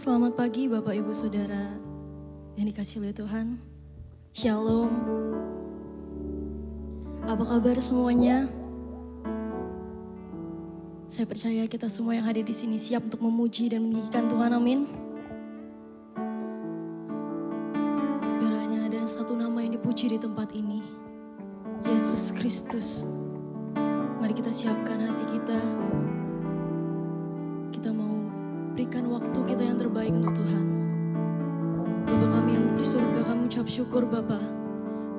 Selamat pagi Bapak Ibu Saudara yang dikasihi oleh Tuhan. Shalom. Apa kabar semuanya? Saya percaya kita semua yang hadir di sini siap untuk memuji dan meninggikan Tuhan, amin. Biar hanya ada satu nama yang dipuji di tempat ini, Yesus Kristus. Mari kita siapkan hati kita. Kita mau berikan waktu kita yang terbaik untuk Tuhan. Bapa kami yang di surga, kami ucap syukur Bapa,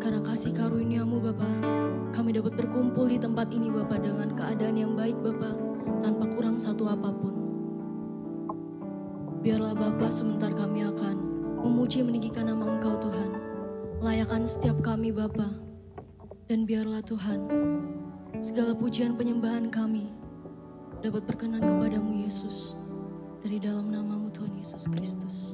karena kasih karunia-Mu Bapa. Kami dapat berkumpul di tempat ini Bapa dengan keadaan yang baik Bapa, tanpa kurang satu apapun. Biarlah Bapa sebentar kami akan memuji meninggikan nama Engkau Tuhan. Layakan setiap kami Bapa. Dan biarlah Tuhan, segala pujian penyembahan kami dapat berkenan kepadamu Yesus. Dari dalam nama-Mu Tuhan Yesus Kristus.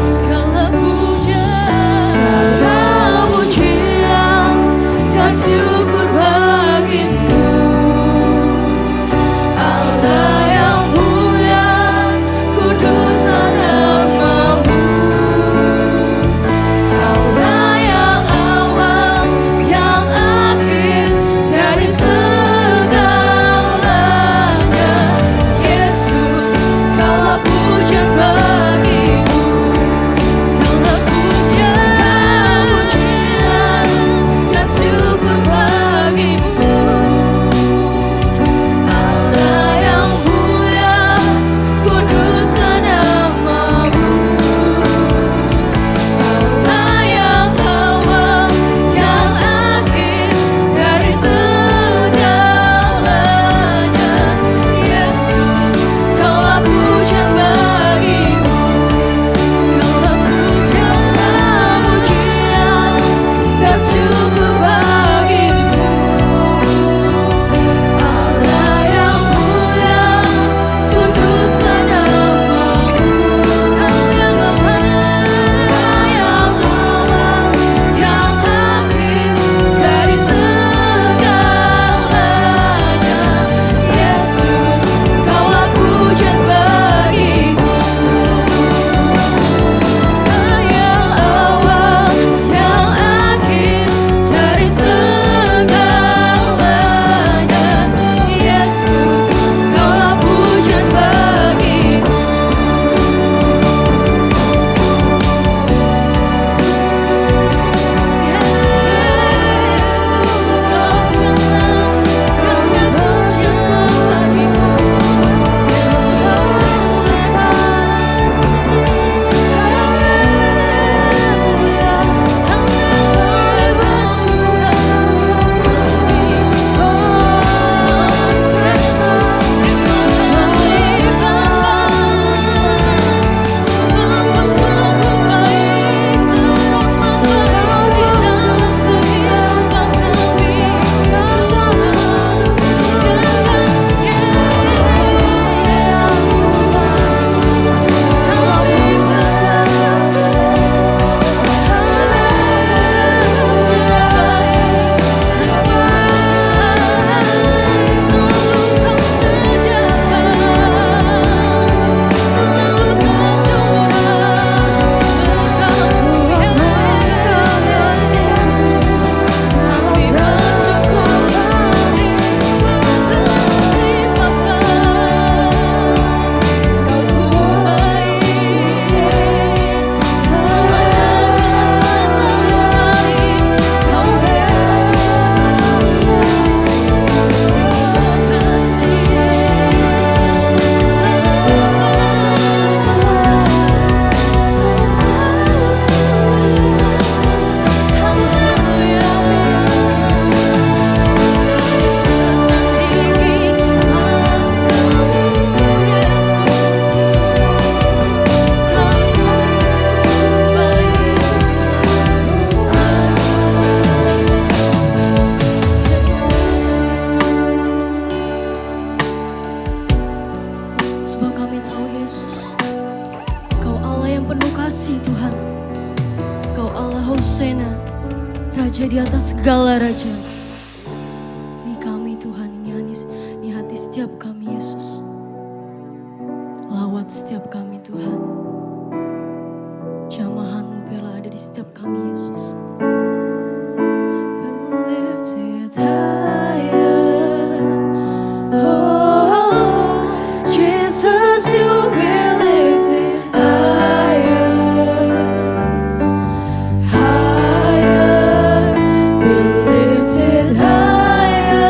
Segala puja penuh kasih Tuhan. Kau Allah Hosena, Raja di atas segala raja. Ini kami Tuhan, ini hati setiap kami Yesus. Lawat setiap kami Tuhan. Jamahan-Mu biarlah ada di setiap kami Yesus. Be lifted higher. Oh, Jesus, you be lifted higher. Higher, be lifted higher.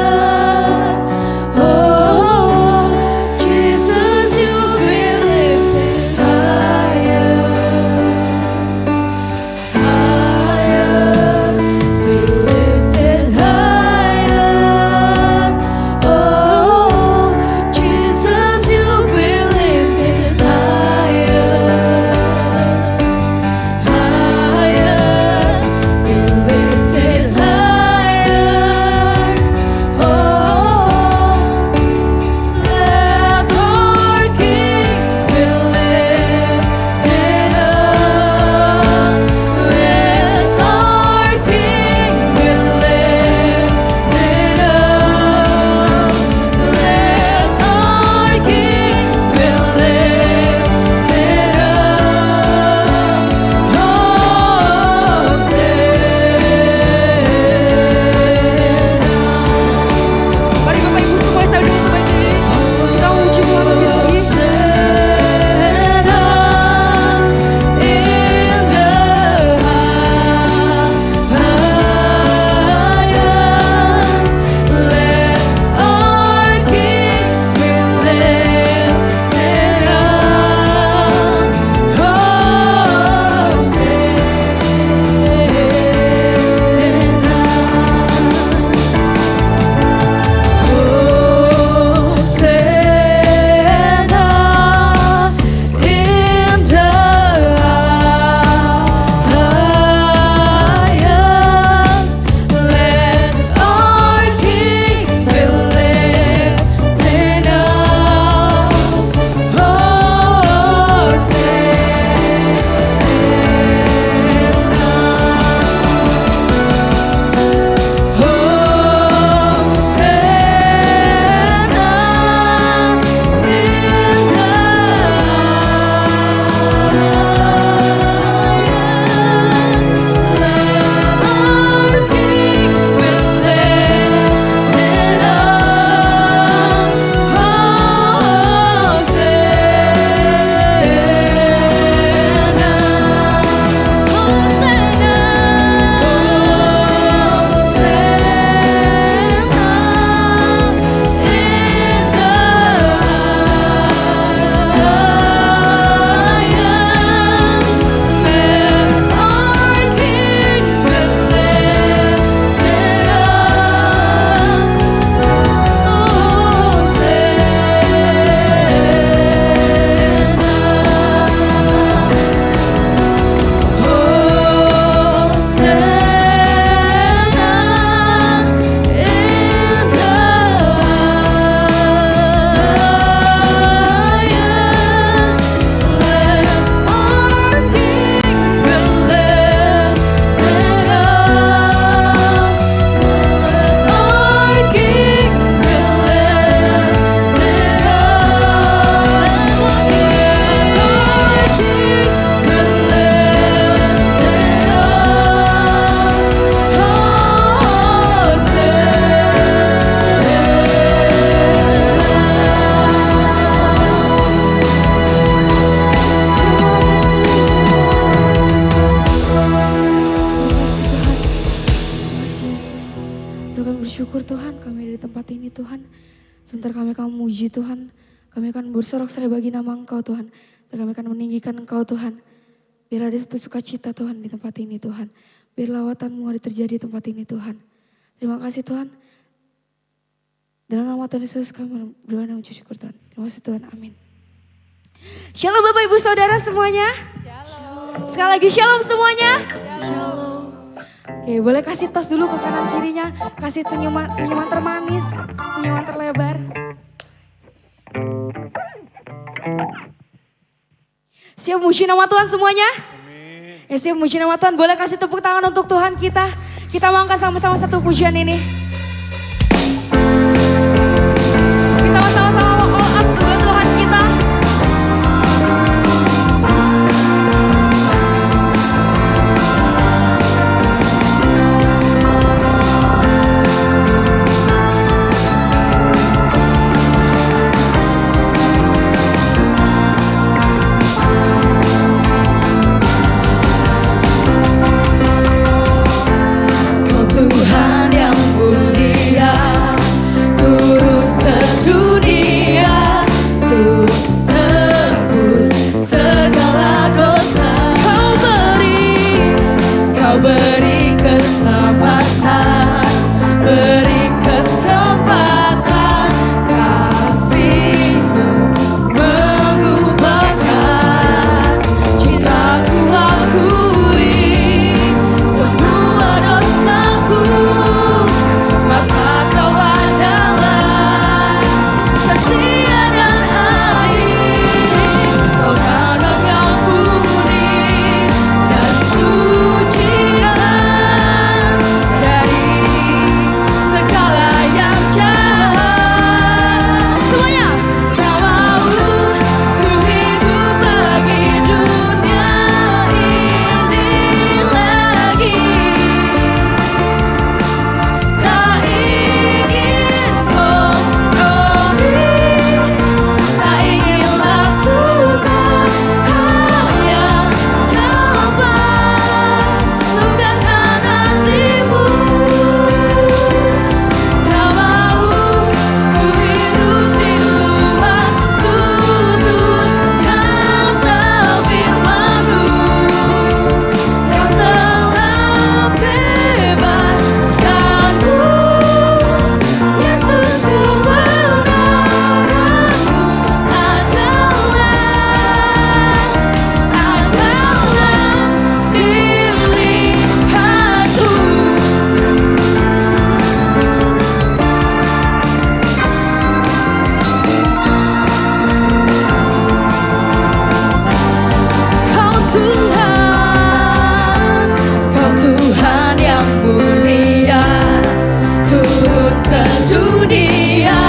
Oh, Jesus, you be lifted higher. Higher, be lifted higher. Oh, Jesus, you be lifted higher. Higher, be lifted higher. Oh, let our King be lifted up. Let our King be lifted up. Let our King be lifted up. Mari Bapak Ibu semua sambil untuk berdiri. Kita memuji Tuhan lebih lagi. Bersyukur Tuhan kami ada di tempat ini Tuhan. Sebentar kami akan memuji Tuhan. Kami akan bersorak-sorai bagi nama Engkau Tuhan. Dan kami akan meninggikan Engkau Tuhan. Biar ada satu sukacita Tuhan di tempat ini Tuhan. Biar lawatan-Mu ada terjadi di tempat ini Tuhan. Terima kasih Tuhan. Dalam nama Tuhan Yesus kami berdoa dan mengucap syukur Tuhan. Terima kasih Tuhan. Amin. Shalom Bapak Ibu Saudara semuanya. Shalom. Sekali lagi shalom semuanya. Shalom. Oke, boleh kasih tos dulu ke kanan kirinya. Kasih senyuman termanis, senyuman terlebar. Siap muji nama Tuhan semuanya? Ya, siap muji nama Tuhan. Boleh kasih tepuk tangan untuk Tuhan kita. Kita mau angkat sama-sama satu pujian ini. Kita mau sama-sama all up buat Tuhan kita. Tuhan yang mulia, turun ke dunia, untuk tebus segala dosa. Kau beri keselamatan, beri kesempatan, kasih-Mu mengubahkan. Cinta-Ku akui semua dosaku, maka Kau adalah setia dan adil. Kau kan mengampuni dan sucikan dari segala yang jahat. Semuanya, tak mau ku hidup bagi dunia ini lagi. Tak ingin kompromi, tak ingin lakukan hal yang dapat lukakan hatimu. Tak mau ku hidup di luar tutur kata firman-Mu yang telah bebaskanku. Yesus, kebenaran-Mu adalah pilihanku. Kau Tuhan yang mulia, turun ke dunia,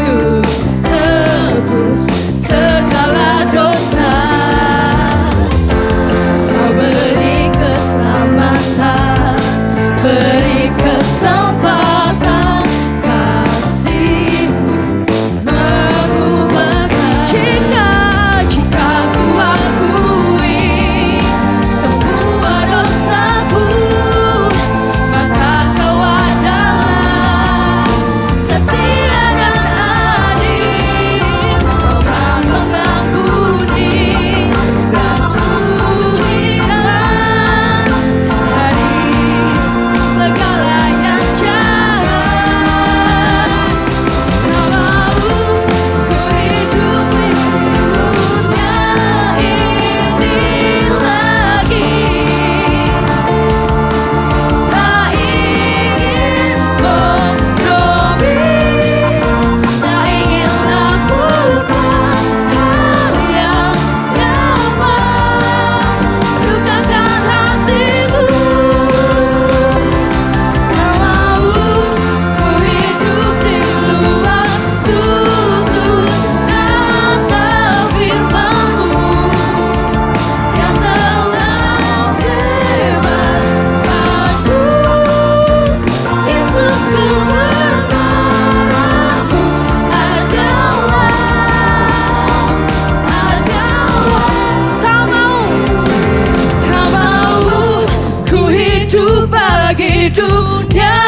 untuk tebus segala dosa. Kau beri keselamatan, beri kesempatan, kasih-Mu mengubahkan. Jika ku akui semua dosaku, maka Kau adalah setia dan adil. Kau kan mengampuni dan sucikan dari segala yang jahat. Tak mau ku hidup di dunia ini lagi. Tak ingin kompromi, tak ingin lakukan hal yang dapat lukakan hatimu. Tak mau ku hidup di luar tutur kata firman-Mu yang telah bebaskanku. Yesus, kebenaran-Mu adalah. Tak mau ku hidup bagi dunia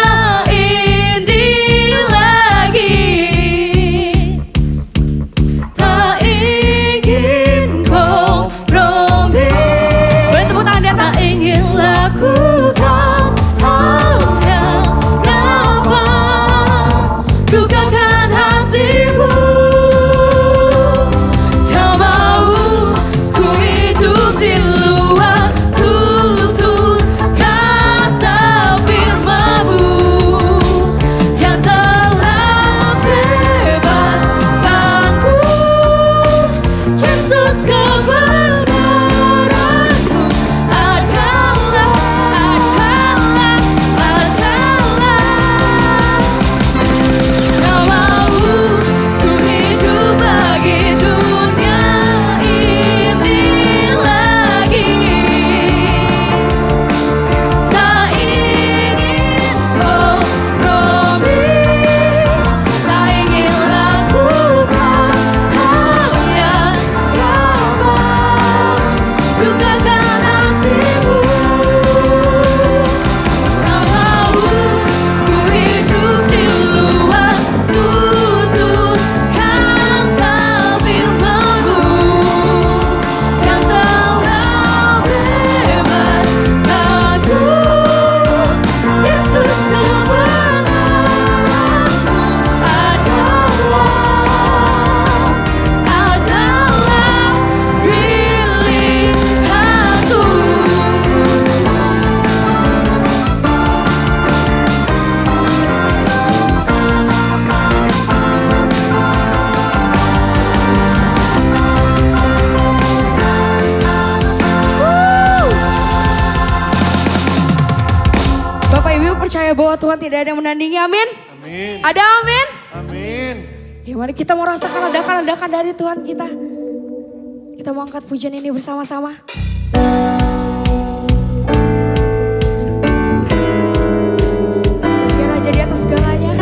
ini lagi. Tak ingin kompromi. Boleh tepuk tangan di atas. Tak ingin lakukan hal yang dapat lukakan hatimu. Tak mau ku hidup di luar tutur kata firman-Mu yang telah bebaskanku. Yesus, kebenaran bahwa Tuhan tidak ada yang menandingi, amin. Amin. Ada amin. Amin. Ya mari kita mau rasakan ledakan-ledakan dari Tuhan kita. Kita mau angkat pujian ini bersama-sama. Biar aja di atas segalanya.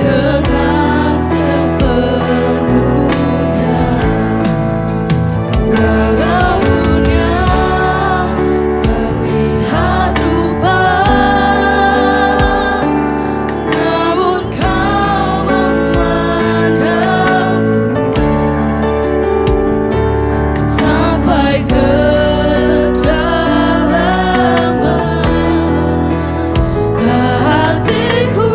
dengan sepenuhnya. Walaupun yang melihat rupa, namun kau memandangku sampai kedalaman hatiku.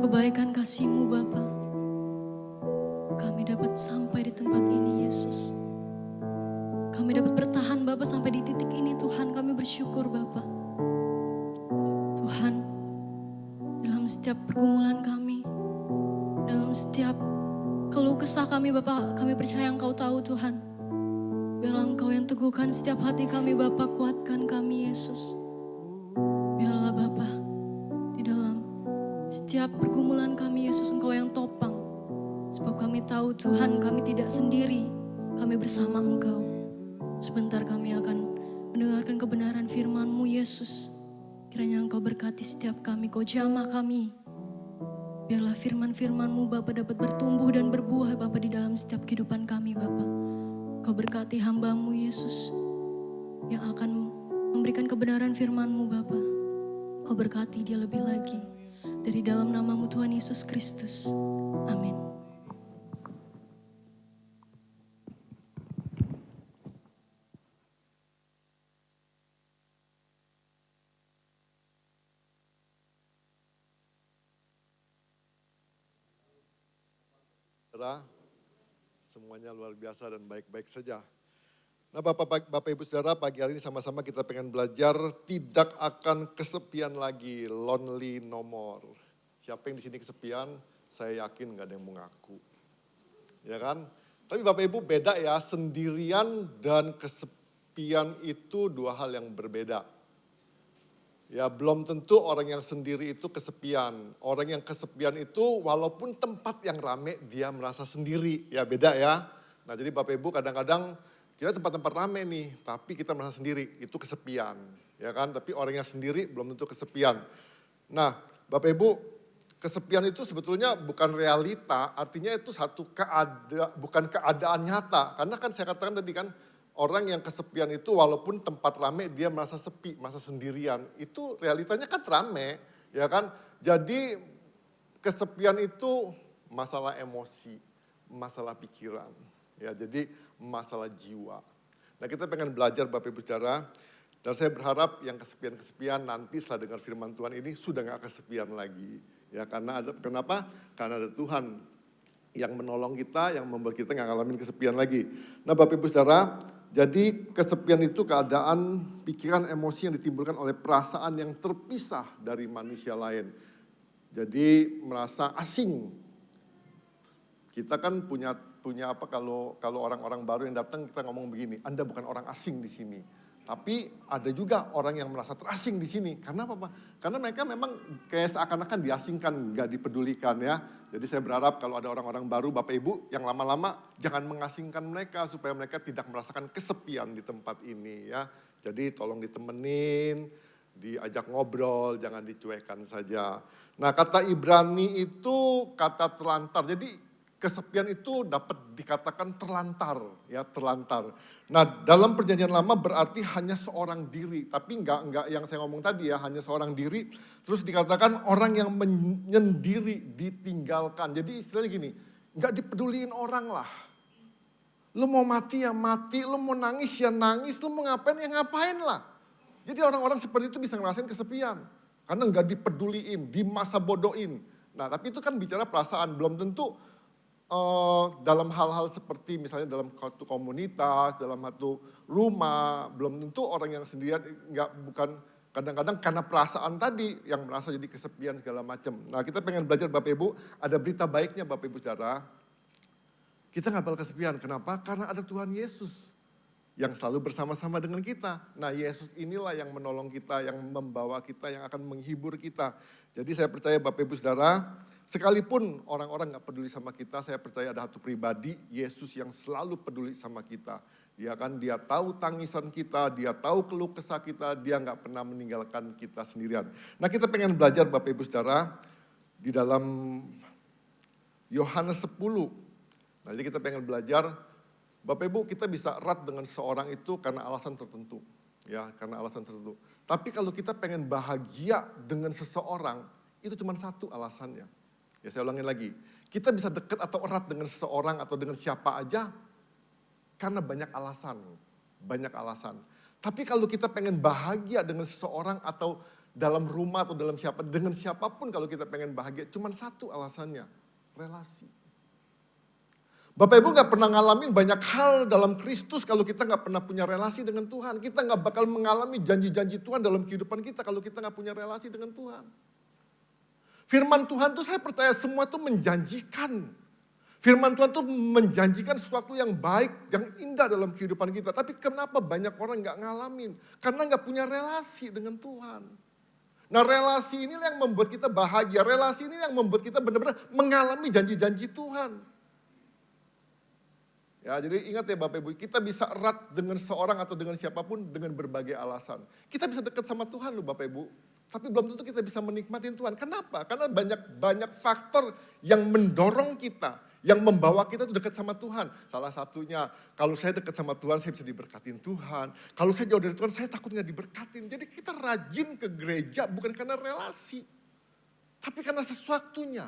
karena kebaikan kasih-Mu Bapa, kami dapat sampai di tempat ini Yesus. Kami dapat bertahan Bapa sampai di titik ini Tuhan, kami bersyukur Bapa. Tuhan, dalam setiap pergumulan kami, dalam setiap keluh kesah kami Bapa, kami percaya Engkau tahu Tuhan. Biarlah Engkau yang teguhkan setiap hati kami Bapa, kuatkan kami Yesus. Biarlah Bapa, di dalam setiap pergumulan kami Yesus Engkau yang topang. Sebab kami tahu Tuhan kami tidak sendiri, kami bersama Engkau. Sebentar kami akan mendengarkan kebenaran firman-Mu Yesus. Kiranya Engkau berkati setiap kami, Kau jamah kami. Biarlah firman-firman-Mu Bapa dapat bertumbuh dan berbuah Bapa di dalam setiap kehidupan kami Bapa. Kau berkati hamba-Mu Yesus yang akan memberikan kebenaran firman-Mu Bapa. Kau berkati dia lebih lagi. Dari dalam nama-Mu Tuhan Yesus Kristus. Amin. Semuanya luar biasa dan baik-baik saja. Nah Bapak Ibu Saudara, pagi hari ini sama-sama kita pengen belajar tidak akan kesepian lagi, lonely no more. Siapa yang di sini kesepian, saya yakin gak ada yang mau ngaku. Ya kan? Tapi Bapak Ibu beda ya, sendirian dan kesepian itu dua hal yang berbeda. Ya belum tentu orang yang sendiri itu kesepian. Orang yang kesepian itu walaupun tempat yang rame dia merasa sendiri. Ya beda ya. Nah jadi Bapak Ibu kadang-kadang kita tempat-tempat rame nih tapi kita merasa sendiri. Itu kesepian. Ya kan, tapi orang yang sendiri belum tentu kesepian. Nah Bapak Ibu kesepian itu sebetulnya bukan realita. Artinya itu bukan keadaan nyata. Karena kan saya katakan tadi kan. Orang yang kesepian itu walaupun tempat rame dia merasa sepi, merasa sendirian. Itu realitanya kan rame, ya kan? Jadi kesepian itu masalah emosi, masalah pikiran. Ya, jadi masalah jiwa. Nah kita pengen belajar Bapak Ibu Saudara. Dan saya berharap yang kesepian-kesepian nanti setelah dengar firman Tuhan ini sudah gak kesepian lagi. Ya kenapa? Karena ada Tuhan yang menolong kita, yang membuat kita gak ngalamin kesepian lagi. Nah Bapak Ibu Saudara, jadi kesepian itu keadaan pikiran emosi yang ditimbulkan oleh perasaan yang terpisah dari manusia lain. Jadi merasa asing. Kita kan punya apa kalau orang-orang baru yang datang kita ngomong begini, Anda bukan orang asing di sini. Tapi ada juga orang yang merasa terasing di sini. Karena apa? Karena mereka memang kayak seakan-akan diasingkan, nggak dipedulikan ya. Jadi saya berharap kalau ada orang-orang baru Bapak Ibu yang lama-lama jangan mengasingkan mereka supaya mereka tidak merasakan kesepian di tempat ini ya. Jadi tolong ditemenin, diajak ngobrol, jangan dicuekan saja. Nah kata Ibrani itu kata terlantar. Jadi kesepian itu dapat dikatakan terlantar, ya terlantar. Nah dalam perjanjian lama berarti hanya seorang diri, tapi enggak yang saya ngomong tadi ya, hanya seorang diri. Terus dikatakan orang yang menyendiri, ditinggalkan. Jadi istilahnya gini, enggak dipeduliin orang lah. Lu mau mati ya mati, lu mau nangis ya nangis, lu mau ngapain ya ngapain lah. Jadi orang-orang seperti itu bisa ngerasain kesepian. Karena enggak dipeduliin, di masa bodohin. Nah tapi itu kan bicara perasaan, belum tentu dalam hal-hal seperti misalnya dalam satu komunitas, dalam satu rumah, belum tentu orang yang sendirian bukan kadang-kadang karena perasaan tadi yang merasa jadi kesepian segala macam. Nah kita pengen belajar Bapak Ibu, ada berita baiknya Bapak Ibu Saudara. Kita gak bakal kesepian, kenapa? Karena ada Tuhan Yesus yang selalu bersama-sama dengan kita. Nah Yesus inilah yang menolong kita, yang membawa kita, yang akan menghibur kita. Jadi saya percaya Bapak Ibu Saudara, sekalipun orang-orang gak peduli sama kita, saya percaya ada satu pribadi, Yesus yang selalu peduli sama kita. Dia tahu tangisan kita, dia tahu keluh kesah kita, dia gak pernah meninggalkan kita sendirian. Nah kita pengen belajar Bapak Ibu Saudara, di dalam Yohanes 10. Nah jadi kita pengen belajar, Bapak Ibu kita bisa erat dengan seorang itu karena alasan tertentu. Ya, karena alasan tertentu. Tapi kalau kita pengen bahagia dengan seseorang, itu cuma satu alasannya. Ya saya ulangin lagi, kita bisa dekat atau erat dengan seseorang atau dengan siapa aja karena banyak alasan. Banyak alasan. Tapi kalau kita pengen bahagia dengan seseorang atau dalam rumah atau dengan siapapun kalau kita pengen bahagia, cuma satu alasannya, relasi. Bapak Ibu gak pernah ngalamin banyak hal dalam Kristus kalau kita gak pernah punya relasi dengan Tuhan. Kita gak bakal mengalami janji-janji Tuhan dalam kehidupan kita kalau kita gak punya relasi dengan Tuhan. Firman Tuhan tuh saya percaya semua tuh menjanjikan. Firman Tuhan tuh menjanjikan sesuatu yang baik, yang indah dalam kehidupan kita. Tapi kenapa banyak orang gak ngalamin? Karena gak punya relasi dengan Tuhan. Nah relasi inilah yang membuat kita bahagia. Relasi ini yang membuat kita benar-benar mengalami janji-janji Tuhan. Ya, jadi ingat ya Bapak Ibu, kita bisa erat dengan seorang atau dengan siapapun dengan berbagai alasan. Kita bisa dekat sama Tuhan loh Bapak Ibu, tapi belum tentu kita bisa menikmatin Tuhan. Kenapa? Karena banyak faktor yang mendorong kita, yang membawa kita tuh dekat sama Tuhan. Salah satunya, kalau saya dekat sama Tuhan, saya bisa diberkatin Tuhan. Kalau saya jauh dari Tuhan, saya takut gak diberkatin. Jadi kita rajin ke gereja bukan karena relasi, tapi karena sesuatunya.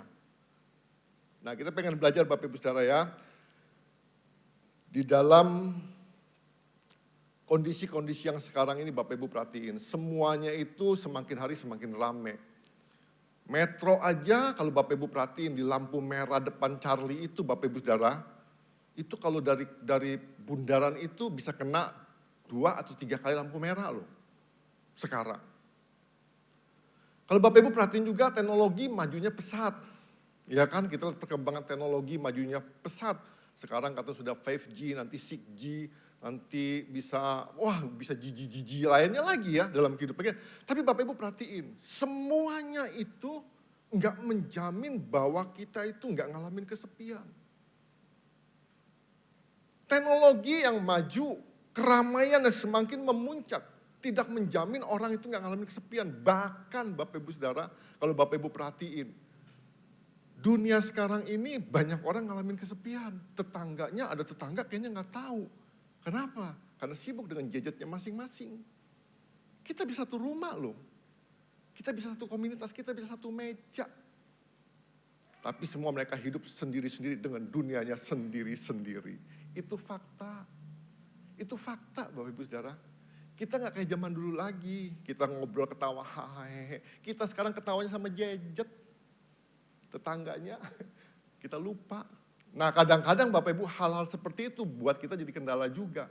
Nah kita pengen belajar Bapak Ibu Saudara ya. Di dalam kondisi-kondisi yang sekarang ini Bapak Ibu perhatiin, semuanya itu semakin hari semakin rame. Metro aja kalau Bapak Ibu perhatiin di lampu merah depan Charlie itu Bapak Ibu Saudara, itu kalau dari bundaran itu bisa kena 2 atau 3 kali lampu merah loh sekarang. Kalau Bapak Ibu perhatiin juga teknologi majunya pesat. Ya kan kita lihat perkembangan teknologi majunya pesat. Sekarang kata sudah 5G, nanti 6G, nanti bisa G lainnya lagi ya dalam kehidupan kita. Tapi Bapak Ibu perhatiin, semuanya itu nggak menjamin bahwa kita itu nggak ngalamin kesepian. Teknologi yang maju, keramaian yang semakin memuncak, tidak menjamin orang itu nggak ngalamin kesepian. Bahkan Bapak Ibu Saudara, kalau Bapak Ibu perhatiin, dunia sekarang ini banyak orang ngalamin kesepian. Tetangganya, ada tetangga kayaknya nggak tahu. Kenapa? Karena sibuk dengan gadgetnya masing-masing. Kita bisa satu rumah loh. Kita bisa satu komunitas, kita bisa satu meja. Tapi semua mereka hidup sendiri-sendiri dengan dunianya sendiri-sendiri. Itu fakta. Itu fakta Bapak Ibu Saudara. Kita nggak kayak zaman dulu lagi. Kita ngobrol ketawa, hahaha. Kita sekarang ketawanya sama gadget. Tetangganya, kita lupa. Nah kadang-kadang Bapak Ibu hal-hal seperti itu buat kita jadi kendala juga.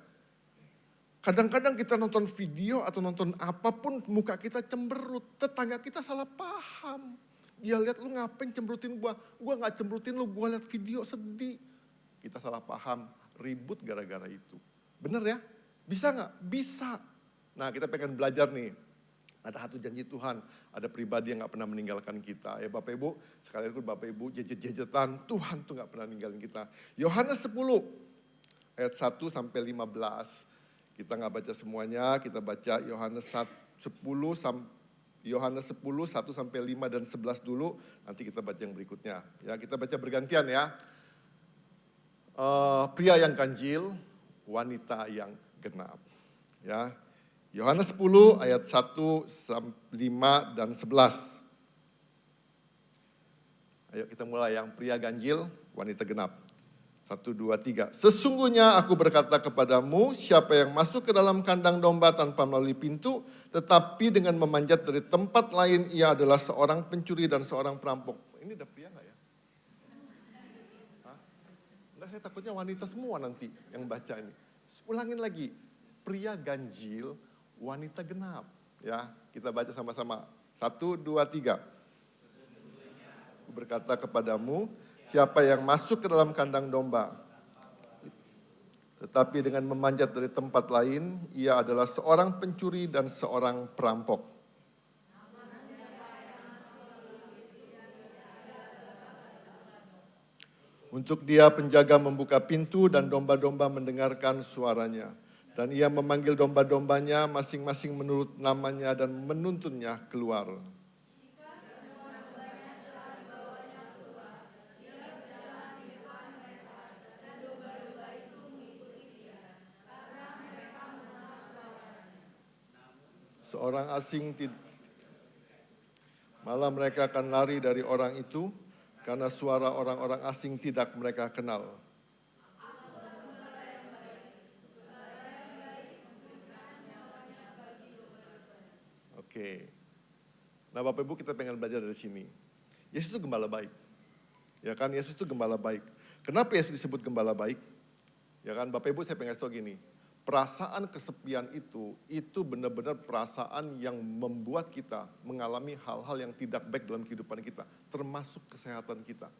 Kadang-kadang kita nonton video atau nonton apapun muka kita cemberut. Tetangga kita salah paham. Dia lihat lu ngapain cemberutin gua gak cemberutin lu, gua lihat video sedih. Kita salah paham, ribut gara-gara itu. Bener ya? Bisa gak? Bisa. Nah kita pengen belajar nih. Ada satu janji Tuhan, ada pribadi yang gak pernah meninggalkan kita. Ya Bapak Ibu, sekali lagi Bapak Ibu, jejet-jejetan, Tuhan tuh gak pernah ninggalin kita. Yohanes 10, ayat 1 sampai 15. Kita gak baca semuanya, kita baca Yohanes 10, 1 sampai 5 dan 11 dulu. Nanti kita baca yang berikutnya. Ya, kita baca bergantian ya. Pria yang ganjil, wanita yang genap. Ya. Yohanes 10 ayat 1, 5 dan 11. Ayo kita mulai yang pria ganjil, wanita genap. 1, 2, 3. Sesungguhnya aku berkata kepadamu, siapa yang masuk ke dalam kandang domba tanpa melalui pintu, tetapi dengan memanjat dari tempat lain, ia adalah seorang pencuri dan seorang perampok. Ini ada pria nggak ya? Hah? Enggak, saya takutnya wanita semua nanti yang baca ini. Ulangin lagi, pria ganjil, wanita genap. Ya, kita baca sama-sama. 1, 2, 3. Aku berkata kepadamu, siapa yang masuk ke dalam kandang domba, tetapi dengan memanjat dari tempat lain, ia adalah seorang pencuri dan seorang perampok. Untuk dia penjaga membuka pintu dan domba-domba mendengarkan suaranya. Dan ia memanggil domba-dombanya masing-masing menurut namanya dan menuntunnya keluar. Seorang asing malah mereka akan lari dari orang itu karena suara orang-orang asing tidak mereka kenal. Oke. Nah Bapak Ibu kita pengen belajar dari sini. Yesus itu gembala baik. Ya kan, Yesus itu gembala baik. Kenapa Yesus disebut gembala baik? Ya kan, Bapak Ibu saya pengen kasih tau gini. Perasaan kesepian itu benar-benar perasaan yang membuat kita mengalami hal-hal yang tidak baik dalam kehidupan kita. Termasuk kesehatan kita.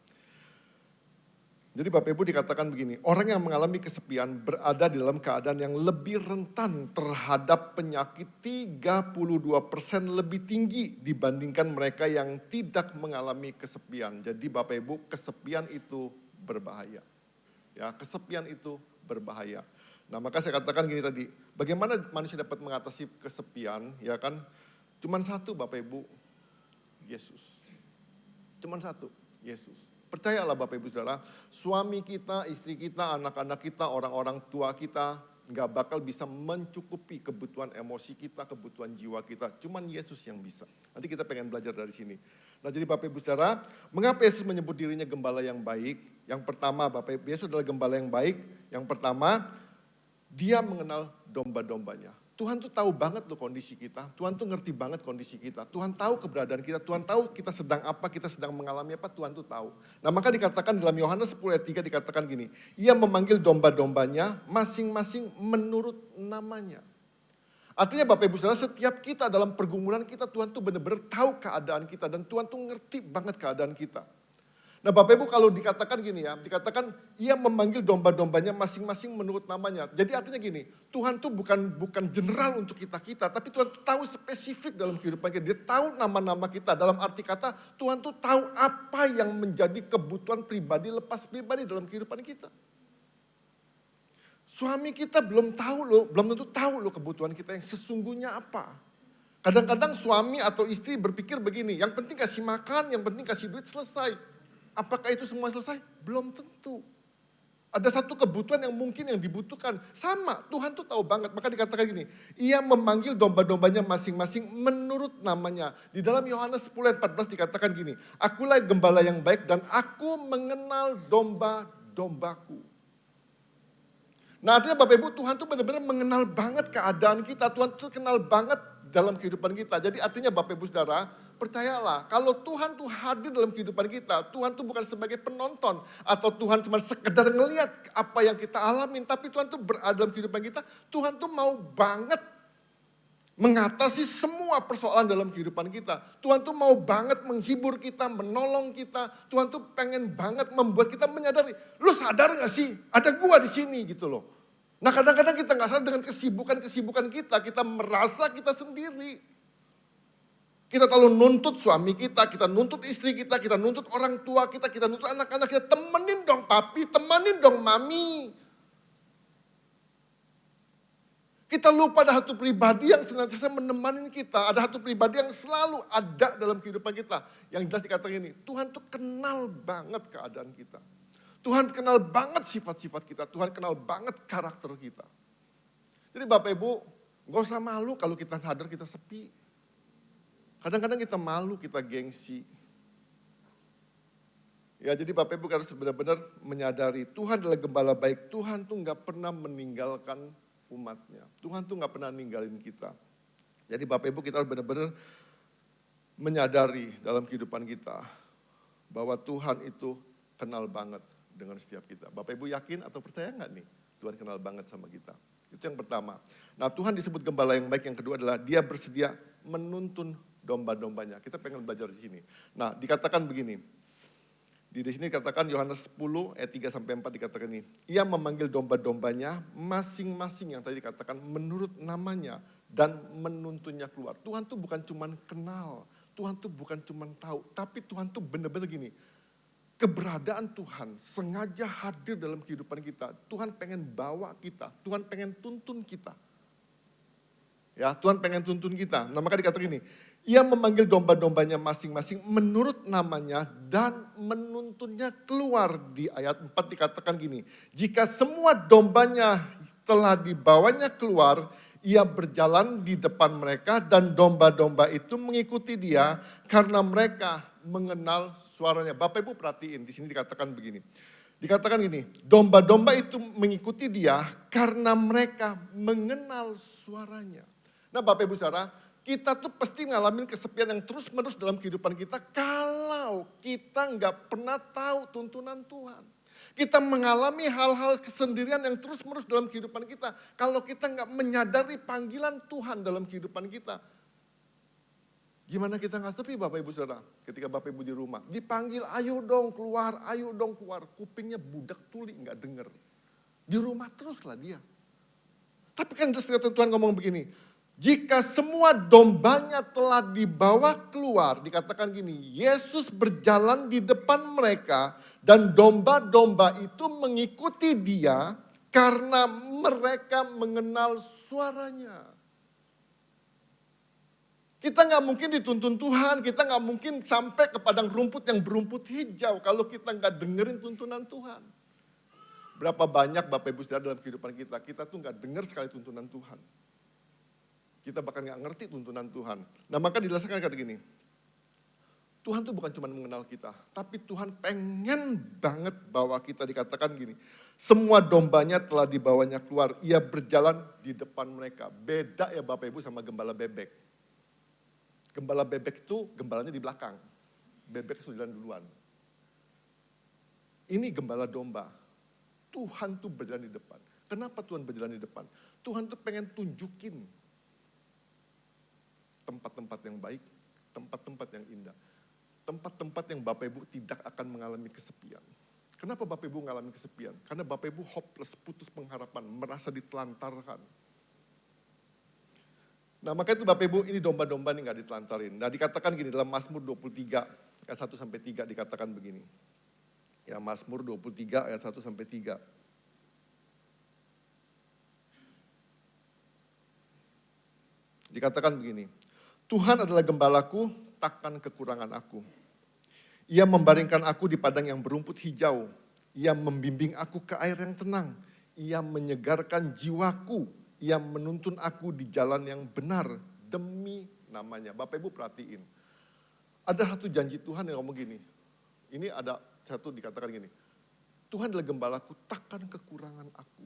Jadi Bapak Ibu dikatakan begini, orang yang mengalami kesepian berada di dalam keadaan yang lebih rentan terhadap penyakit 32% lebih tinggi dibandingkan mereka yang tidak mengalami kesepian. Jadi Bapak Ibu, kesepian itu berbahaya. Ya, kesepian itu berbahaya. Nah, maka saya katakan gini tadi, bagaimana manusia dapat mengatasi kesepian, ya kan? Cuman satu Bapak Ibu, Yesus. Cuman satu, Yesus. Percayalah Bapak Ibu Saudara, suami kita, istri kita, anak-anak kita, orang-orang tua kita, gak bakal bisa mencukupi kebutuhan emosi kita, kebutuhan jiwa kita. Cuman Yesus yang bisa. Nanti kita pengen belajar dari sini. Nah jadi Bapak Ibu Saudara, mengapa Yesus menyebut dirinya gembala yang baik? Yang pertama Bapak Ibu, Yesus adalah gembala yang baik. Yang pertama, dia mengenal domba-dombanya. Tuhan tuh tahu banget loh kondisi kita. Tuhan tuh ngerti banget kondisi kita. Tuhan tahu keberadaan kita. Tuhan tahu kita sedang apa, kita sedang mengalami apa. Tuhan tuh tahu. Nah maka dikatakan dalam Yohanes 10 ayat 3 dikatakan gini. Ia memanggil domba-dombanya masing-masing menurut namanya. Artinya Bapak Ibu Saudara, setiap kita dalam pergumulan kita, Tuhan tuh benar-benar tahu keadaan kita. Dan Tuhan tuh ngerti banget keadaan kita. Nah Bapak Ibu kalau dikatakan gini ya, dikatakan ia memanggil domba-dombanya masing-masing menurut namanya. Jadi artinya gini, Tuhan tuh bukan general untuk kita-kita, tapi Tuhan tuh tahu spesifik dalam kehidupan kita. Dia tahu nama-nama kita, dalam arti kata Tuhan tuh tahu apa yang menjadi kebutuhan pribadi, lepas pribadi dalam kehidupan kita. Suami kita belum tentu tahu loh kebutuhan kita yang sesungguhnya apa. Kadang-kadang suami atau istri berpikir begini, yang penting kasih makan, yang penting kasih duit, selesai. Apakah itu semua selesai? Belum tentu. Ada satu kebutuhan yang mungkin yang dibutuhkan. Sama, Tuhan tuh tahu banget. Maka dikatakan gini, ia memanggil domba-dombanya masing-masing menurut namanya. Di dalam Yohanes 10 ayat 14 dikatakan gini, akulah gembala yang baik dan aku mengenal domba-dombaku. Nah artinya Bapak Ibu, Tuhan tuh benar-benar mengenal banget keadaan kita. Tuhan tuh kenal banget dalam kehidupan kita. Jadi artinya Bapak Ibu Saudara, percayalah, kalau Tuhan tuh hadir dalam kehidupan kita, Tuhan tuh bukan sebagai penonton, atau Tuhan cuma sekedar ngelihat apa yang kita alamin, tapi Tuhan tuh berada dalam kehidupan kita, Tuhan tuh mau banget mengatasi semua persoalan dalam kehidupan kita. Tuhan tuh mau banget menghibur kita, menolong kita, Tuhan tuh pengen banget membuat kita menyadari, lu sadar gak sih, ada gua di sini gitu loh. Nah kadang-kadang kita gak sadar dengan kesibukan-kesibukan kita merasa kita sendiri. Kita terlalu nuntut suami kita nuntut istri kita nuntut orang tua kita nuntut anak-anak kita. Temenin dong papi, temenin dong mami. Kita lupa ada satu pribadi yang senantiasa menemani kita. Ada satu pribadi yang selalu ada dalam kehidupan kita. Yang jelas dikatakan ini, Tuhan tuh kenal banget keadaan kita. Tuhan kenal banget sifat-sifat kita. Tuhan kenal banget karakter kita. Jadi Bapak Ibu, gak usah malu kalau kita sadar kita sepi. Kadang-kadang kita malu, kita gengsi. Ya jadi Bapak Ibu harus benar-benar menyadari Tuhan adalah gembala baik. Tuhan tuh gak pernah meninggalkan umatnya. Tuhan tuh gak pernah ninggalin kita. Jadi Bapak Ibu kita harus benar-benar menyadari dalam kehidupan kita. Bahwa Tuhan itu kenal banget dengan setiap kita. Bapak Ibu yakin atau percaya gak nih? Tuhan kenal banget sama kita. Itu yang pertama. Nah Tuhan disebut gembala yang baik. Yang kedua adalah dia bersedia menuntun domba-dombanya. Kita pengen belajar di sini. Nah, dikatakan begini. Di sini dikatakan Yohanes 10 ayat 3 sampai 4 dikatakan ini. Ia memanggil domba-dombanya masing-masing yang tadi dikatakan menurut namanya dan menuntunnya keluar. Tuhan tuh bukan cuman kenal, Tuhan tuh bukan cuman tahu, tapi Tuhan tuh benar-benar gini. Keberadaan Tuhan sengaja hadir dalam kehidupan kita. Tuhan pengen bawa kita, Tuhan pengen tuntun kita. Ya, Tuhan pengen tuntun kita. Nah, maka dikatakan ini, ia memanggil domba-dombanya masing-masing menurut namanya dan menuntunnya keluar. Di ayat 4 dikatakan gini, jika semua dombanya telah dibawanya keluar, ia berjalan di depan mereka dan domba-domba itu mengikuti dia karena mereka mengenal suaranya. Bapak Ibu perhatiin, di sini dikatakan begini. Dikatakan gini, domba-domba itu mengikuti dia karena mereka mengenal suaranya. Nah Bapak Ibu Saudara, kita tuh pasti ngalamin kesepian yang terus-menerus dalam kehidupan kita kalau kita nggak pernah tahu tuntunan Tuhan. Kita mengalami hal-hal kesendirian yang terus-menerus dalam kehidupan kita. Kalau kita nggak menyadari panggilan Tuhan dalam kehidupan kita. Gimana kita nggak sepi Bapak Ibu Saudara? Ketika Bapak Ibu di rumah, dipanggil ayo dong keluar, ayo dong keluar. Kupingnya budak tuli nggak denger. Di rumah teruslah dia. Tapi kan jelas Tuhan ngomong begini, jika semua dombanya telah dibawa keluar, dikatakan gini, Yesus berjalan di depan mereka dan domba-domba itu mengikuti dia karena mereka mengenal suaranya. Kita nggak mungkin dituntun Tuhan, kita nggak mungkin sampai ke padang rumput yang berumput hijau kalau kita nggak dengerin tuntunan Tuhan. Berapa banyak Bapak Ibu Saudara dalam kehidupan kita tuh nggak dengar sekali tuntunan Tuhan. Kita bahkan nggak ngerti tuntunan Tuhan. Nah maka dijelaskan kata gini, Tuhan tuh bukan cuma mengenal kita, tapi Tuhan pengen banget bawa kita, dikatakan gini, semua dombanya telah dibawanya keluar, ia berjalan di depan mereka. Beda ya Bapak Ibu sama gembala bebek. Gembala bebek itu gembalanya di belakang, bebek sudah jalan duluan. Ini gembala domba. Tuhan tuh berjalan di depan. Kenapa Tuhan berjalan di depan? Tuhan tuh pengen tunjukin tempat-tempat yang baik, tempat-tempat yang indah. Tempat-tempat yang Bapak Ibu tidak akan mengalami kesepian. Kenapa Bapak Ibu mengalami kesepian? Karena Bapak Ibu hopeless, putus pengharapan, merasa ditelantarkan. Nah makanya itu Bapak Ibu, ini domba-domba ini gak ditelantarin. Nah dikatakan gini dalam Mazmur 23 ayat 1-3 dikatakan begini. Ya Mazmur 23 ayat 1-3. Dikatakan begini, Tuhan adalah gembalaku, takkan kekurangan aku. Ia membaringkan aku di padang yang berumput hijau. Ia membimbing aku ke air yang tenang. Ia menyegarkan jiwaku. Ia menuntun aku di jalan yang benar demi namanya. Bapak Ibu perhatiin, ada satu janji Tuhan yang ngomong gini. Ini ada satu dikatakan gini, Tuhan adalah gembalaku, takkan kekurangan aku.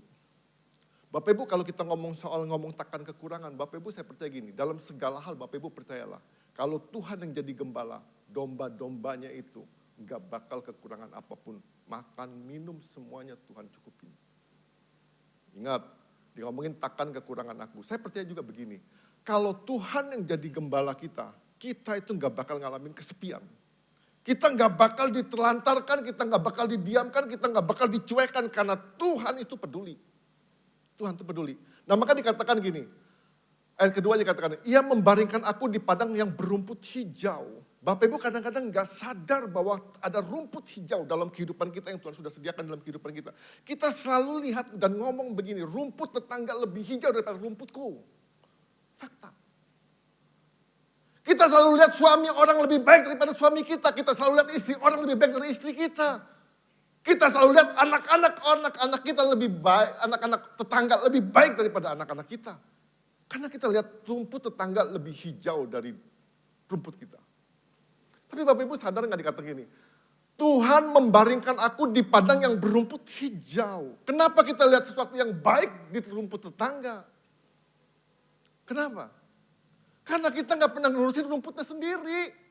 Bapak Ibu kalau kita ngomong takkan kekurangan, Bapak Ibu saya percaya gini, dalam segala hal Bapak Ibu percayalah, kalau Tuhan yang jadi gembala, domba-dombanya itu gak bakal kekurangan apapun. Makan, minum semuanya Tuhan cukupin. Ingat, dia ngomongin takkan kekurangan aku. Saya percaya juga begini, kalau Tuhan yang jadi gembala kita itu gak bakal ngalamin kesepian. Kita gak bakal ditelantarkan, kita gak bakal didiamkan, kita gak bakal dicuekan karena Tuhan itu peduli. Tuhan itu peduli. Nah maka dikatakan gini, ayat kedua dikatakan, ia membaringkan aku di padang yang berumput hijau. Bapak Ibu kadang-kadang gak sadar bahwa ada rumput hijau dalam kehidupan kita yang Tuhan sudah sediakan dalam kehidupan kita. Kita selalu lihat dan ngomong begini, rumput tetangga lebih hijau daripada rumputku. Fakta. Kita selalu lihat suami orang lebih baik daripada suami kita. Kita selalu lihat istri orang lebih baik dari istri kita. Kita selalu lihat anak-anak kita lebih baik, anak-anak tetangga lebih baik daripada anak-anak kita. Karena kita lihat rumput tetangga lebih hijau dari rumput kita. Tapi Bapak Ibu sadar nggak dikatakan gini? Tuhan membaringkan aku di padang yang berumput hijau. Kenapa kita lihat sesuatu yang baik di rumput tetangga? Kenapa? Karena kita nggak pernah ngurusin rumputnya sendiri.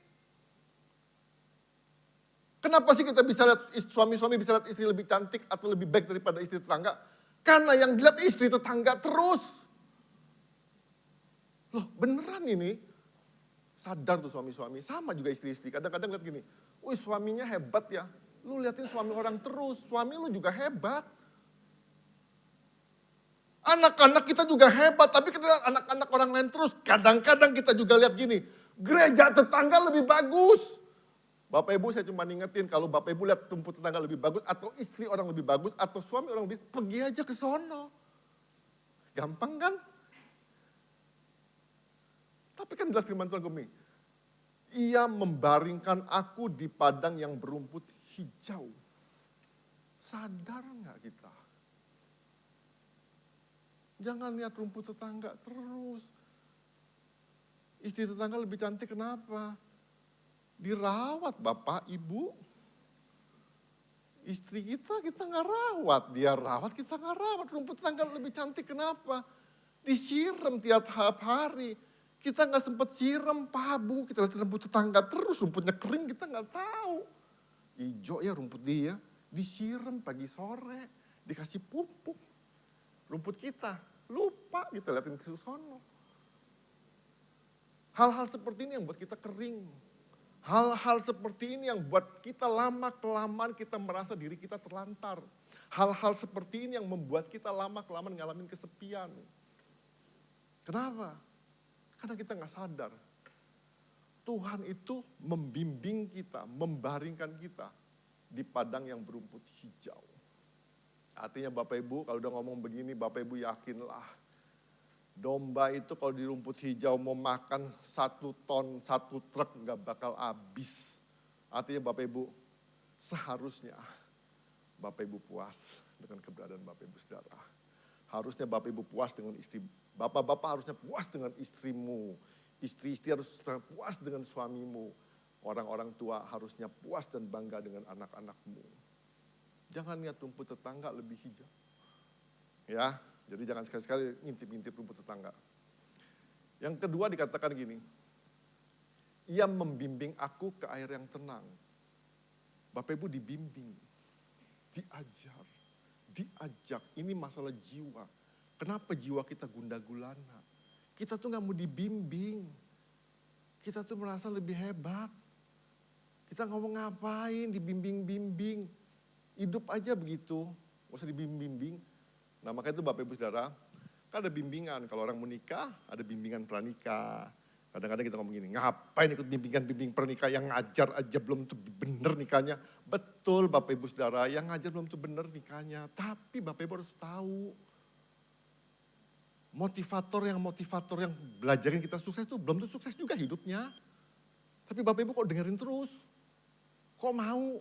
Kenapa sih kita bisa lihat suami-suami bisa lihat istri lebih cantik atau lebih baik daripada istri tetangga? Karena yang dilihat istri tetangga terus. Loh beneran ini? Sadar tuh suami-suami, sama juga istri-istri. Kadang-kadang lihat gini, wih suaminya hebat ya. Lu liatin suami orang terus, suami lu juga hebat. Anak-anak kita juga hebat, tapi kita lihat anak-anak orang lain terus. Kadang-kadang kita juga lihat gini, gereja tetangga lebih bagus. Bapak Ibu saya cuma ingetin, kalau Bapak Ibu lihat rumput tetangga lebih bagus, atau istri orang lebih bagus, atau suami orang lebih, pergi aja ke sono. Gampang kan? Tapi kan jelas firman Tuhan gini, ia membaringkan aku di padang yang berumput hijau. Sadar nggak kita? Jangan lihat rumput tetangga terus. Istri tetangga lebih cantik kenapa? Dirawat Bapak, Ibu. Istri kita nggak rawat. Dia rawat, kita nggak rawat. Rumput tetangga lebih cantik kenapa? Disiram tiap hari. Kita nggak sempat siram Pak Bu, kita lihat rumput tetangga terus rumputnya kering kita nggak tahu. Ijo ya rumput dia, disiram pagi sore, dikasih pupuk. Rumput kita, lupa kita liatin ke sono. Hal-hal seperti ini yang buat kita kering. Hal-hal seperti ini yang buat kita lama-kelamaan kita merasa diri kita terlantar. Hal-hal seperti ini yang membuat kita lama-kelamaan ngalamin kesepian. Kenapa? Karena kita nggak sadar. Tuhan itu membimbing kita, membaringkan kita di padang yang berumput hijau. Artinya Bapak Ibu, kalau udah ngomong begini, Bapak Ibu yakinlah. Domba itu kalau di rumput hijau mau makan 1 ton, 1 truk nggak bakal habis. Artinya Bapak Ibu, seharusnya Bapak Ibu puas dengan keberadaan Bapak Ibu saudara. Harusnya Bapak Ibu puas dengan istri. Bapak-bapak harusnya puas dengan istrimu. Istri-istri harus puas dengan suamimu. Orang-orang tua harusnya puas dan bangga dengan anak-anakmu. Jangan lihat rumput tetangga lebih hijau. Ya, jadi jangan sekali-sekali ngintip-ngintip rumput tetangga. Yang kedua dikatakan gini, ia membimbing aku ke air yang tenang. Bapak Ibu dibimbing, diajak. Ini masalah jiwa. Kenapa jiwa kita gundah gulana? Kita tuh gak mau dibimbing. Kita tuh merasa lebih hebat. Kita ngomong ngapain, dibimbing-bimbing. Hidup aja begitu, gak usah dibimbing-bimbing. Nah makanya itu Bapak Ibu Saudara, kan ada bimbingan. Kalau orang menikah, ada bimbingan pranikah. Kadang-kadang kita ngomong gini, ngapain ikut bimbingan pranikah yang ngajar aja belum tentu bener nikahnya. Betul Bapak Ibu Saudara, yang ngajar belum tentu bener nikahnya. Tapi Bapak Ibu harus tahu, motivator yang belajarin kita sukses itu belum tentu sukses juga hidupnya. Tapi Bapak Ibu kok dengerin terus, kok mau?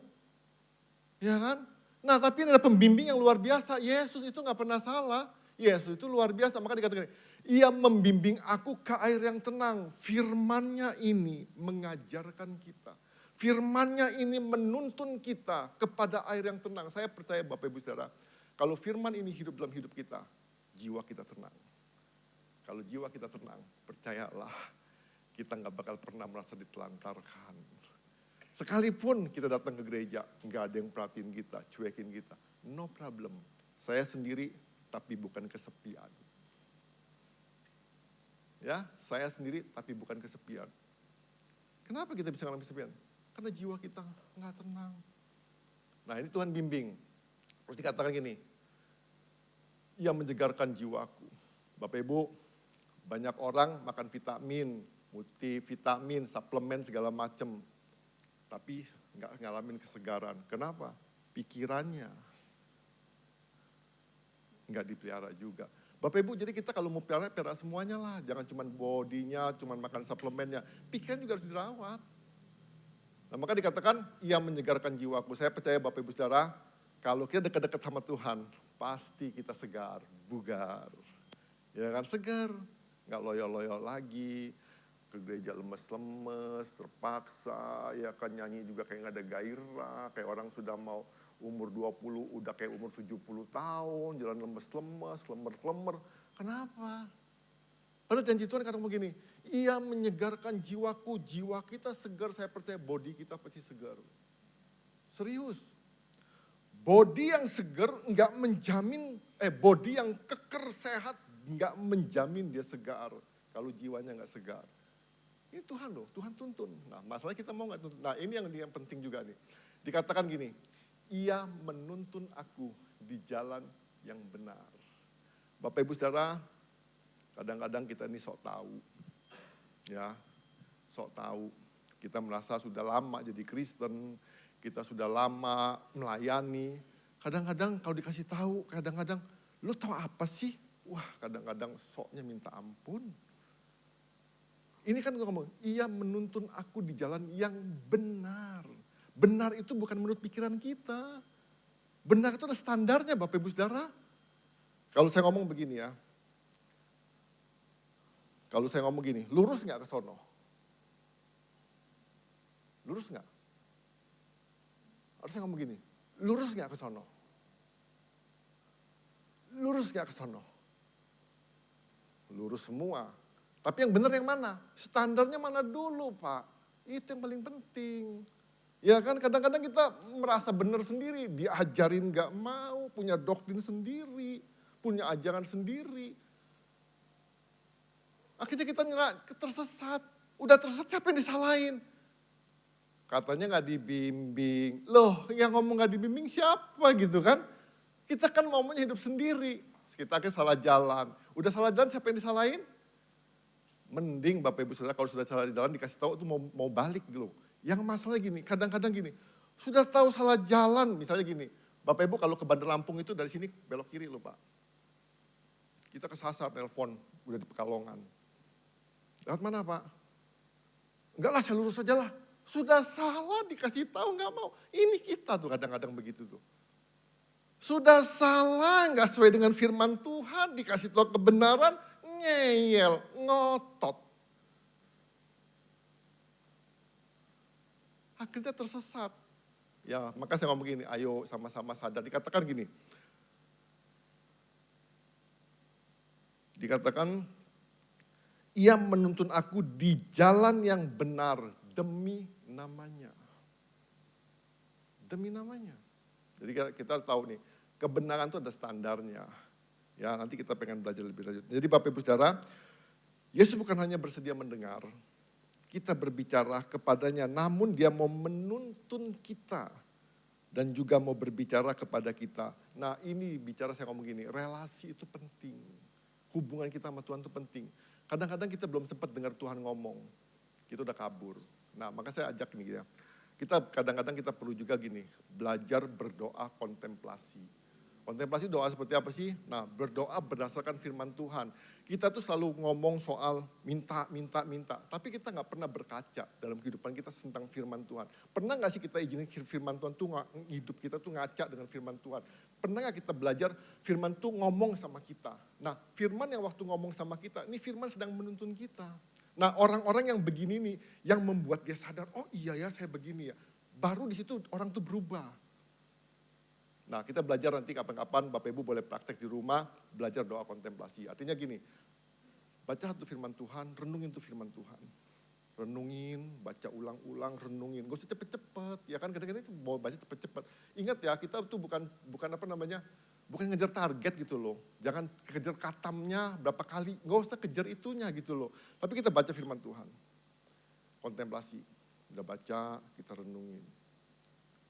Ya kan? Nah tapi ini ada pembimbing yang luar biasa, Yesus itu gak pernah salah. Yesus itu luar biasa, maka dikatakan, ia membimbing aku ke air yang tenang. Firman-Nya ini mengajarkan kita. Firman-Nya ini menuntun kita kepada air yang tenang. Saya percaya Bapak Ibu Saudara, kalau firman ini hidup dalam hidup kita, jiwa kita tenang. Kalau jiwa kita tenang, percayalah kita gak bakal pernah merasa ditelantarkan. Sekalipun kita datang ke gereja, gak ada yang perhatiin kita, cuekin kita. No problem, saya sendiri tapi bukan kesepian. Ya, saya sendiri tapi bukan kesepian. Kenapa kita bisa ngalamin kesepian? Karena jiwa kita gak tenang. Nah ini Tuhan bimbing. Terus dikatakan gini, ia menyegarkan jiwaku. Bapak Ibu, banyak orang makan vitamin, multivitamin, suplemen segala macam. Tapi gak ngalamin kesegaran. Kenapa? Pikirannya nggak dipelihara juga. Bapak Ibu, jadi kita kalau mau pelihara semuanya lah. Jangan cuma bodinya, cuma makan suplemennya. Pikiran juga harus dirawat. Nah maka dikatakan, ia menyegarkan jiwaku. Saya percaya Bapak Ibu Saudara, kalau kita dekat-dekat sama Tuhan, pasti kita segar, bugar. Ya kan, segar. Nggak loyo-loyo lagi, ke gereja lemes-lemes, terpaksa, ya kan nyanyi juga kayak nggak ada gairah, kayak orang sudah mau umur 20 udah kayak umur 70 tahun, jalan lemes-lemes, lemer-lemer. Kenapa? Padahal janji Tuhan kadang begini, ia menyegarkan jiwaku, jiwa kita segar, saya percaya body kita pasti segar. Serius. Body yang segar enggak menjamin, body yang keker sehat enggak menjamin dia segar kalau jiwanya enggak segar. Ini Tuhan loh, Tuhan tuntun. Nah masalahnya kita mau enggak tuntun. Nah ini yang penting juga nih. Dikatakan gini, ia menuntun aku di jalan yang benar. Bapak Ibu Saudara, kadang-kadang kita ini sok tahu. Ya, sok tahu. Kita merasa sudah lama jadi Kristen, kita sudah lama melayani. Kadang-kadang kalau dikasih tahu, kadang-kadang, lu tahu apa sih? Wah, kadang-kadang soknya minta ampun. Ini kan ngomong, ia menuntun aku di jalan yang benar. Benar itu bukan menurut pikiran kita. Benar itu ada standarnya Bapak Ibu Saudara. Kalau saya ngomong begini ya. Kalau saya ngomong gini, lurus gak ke sono? Lurus gak? Harus saya ngomong gini, lurus gak ke sono? Lurus gak ke sono? Lurus semua. Tapi yang benar yang mana? Standarnya mana dulu Pak? Itu yang paling penting. Ya kan kadang-kadang kita merasa benar sendiri, diajarin gak mau, punya doktrin sendiri, punya ajaran sendiri. Akhirnya kita tersesat. Udah tersesat siapa yang disalahin? Katanya gak dibimbing. Loh yang ngomong gak dibimbing siapa gitu kan? Kita kan maunya hidup sendiri. Kita akhirnya salah jalan. Udah salah jalan siapa yang disalahin? Mending Bapak Ibu Saudara kalau sudah salah di jalan dikasih tahu itu mau balik dulu. Yang masalah gini, kadang-kadang gini. Sudah tahu salah jalan misalnya gini. Bapak Ibu kalau ke Bandar Lampung itu dari sini belok kiri loh Pak. Kita kesasar nelpon, udah di Pekalongan. Lewat mana Pak? Enggak lah saya lurus saja lah. Sudah salah dikasih tahu nggak mau. Ini kita tuh kadang-kadang begitu tuh. Sudah salah nggak sesuai dengan firman Tuhan dikasih tahu kebenaran ngeyel, ngotot. Akhirnya tersesat. Ya maka saya ngomong gini, ayo sama-sama sadar. Dikatakan gini. Dikatakan, ia menuntun aku di jalan yang benar demi namanya. Demi namanya. Jadi kita tahu nih, kebenaran itu ada standarnya. Ya nanti kita pengen belajar lebih lanjut. Jadi Bapak Ibu Saudara, Yesus bukan hanya bersedia mendengar, kita berbicara kepadanya, namun dia mau menuntun kita. Dan juga mau berbicara kepada kita. Nah ini bicara saya ngomong gini, relasi itu penting. Hubungan kita sama Tuhan itu penting. Kadang-kadang kita belum sempat dengar Tuhan ngomong. Kita udah kabur. Nah maka saya ajak nih ya. Kita kadang-kadang kita perlu juga gini, belajar berdoa kontemplasi. Kontemplasi doa seperti apa sih? Nah berdoa berdasarkan firman Tuhan. Kita tuh selalu ngomong soal minta. Tapi kita gak pernah berkaca dalam kehidupan kita tentang firman Tuhan. Pernah gak sih kita izinin firman Tuhan tuh hidup kita tuh ngaca dengan firman Tuhan? Pernah gak kita belajar firman tuh ngomong sama kita? Nah firman yang waktu ngomong sama kita, ini firman sedang menuntun kita. Nah orang-orang yang begini nih, yang membuat dia sadar, oh iya ya saya begini ya. Baru di situ orang tuh berubah. Nah kita belajar nanti kapan-kapan Bapak Ibu boleh praktek di rumah, belajar doa kontemplasi. Artinya gini, baca satu firman Tuhan, renungin tuh firman Tuhan. Renungin, baca ulang-ulang, renungin. Gak usah cepet-cepet, ya kan kadang-kadang mau baca cepet-cepet. Ingat ya kita tuh bukan apa namanya, bukan ngejar target gitu loh. Jangan kejar katamnya berapa kali, gak usah kejar itunya gitu loh. Tapi kita baca firman Tuhan, kontemplasi. Udah baca, kita renungin.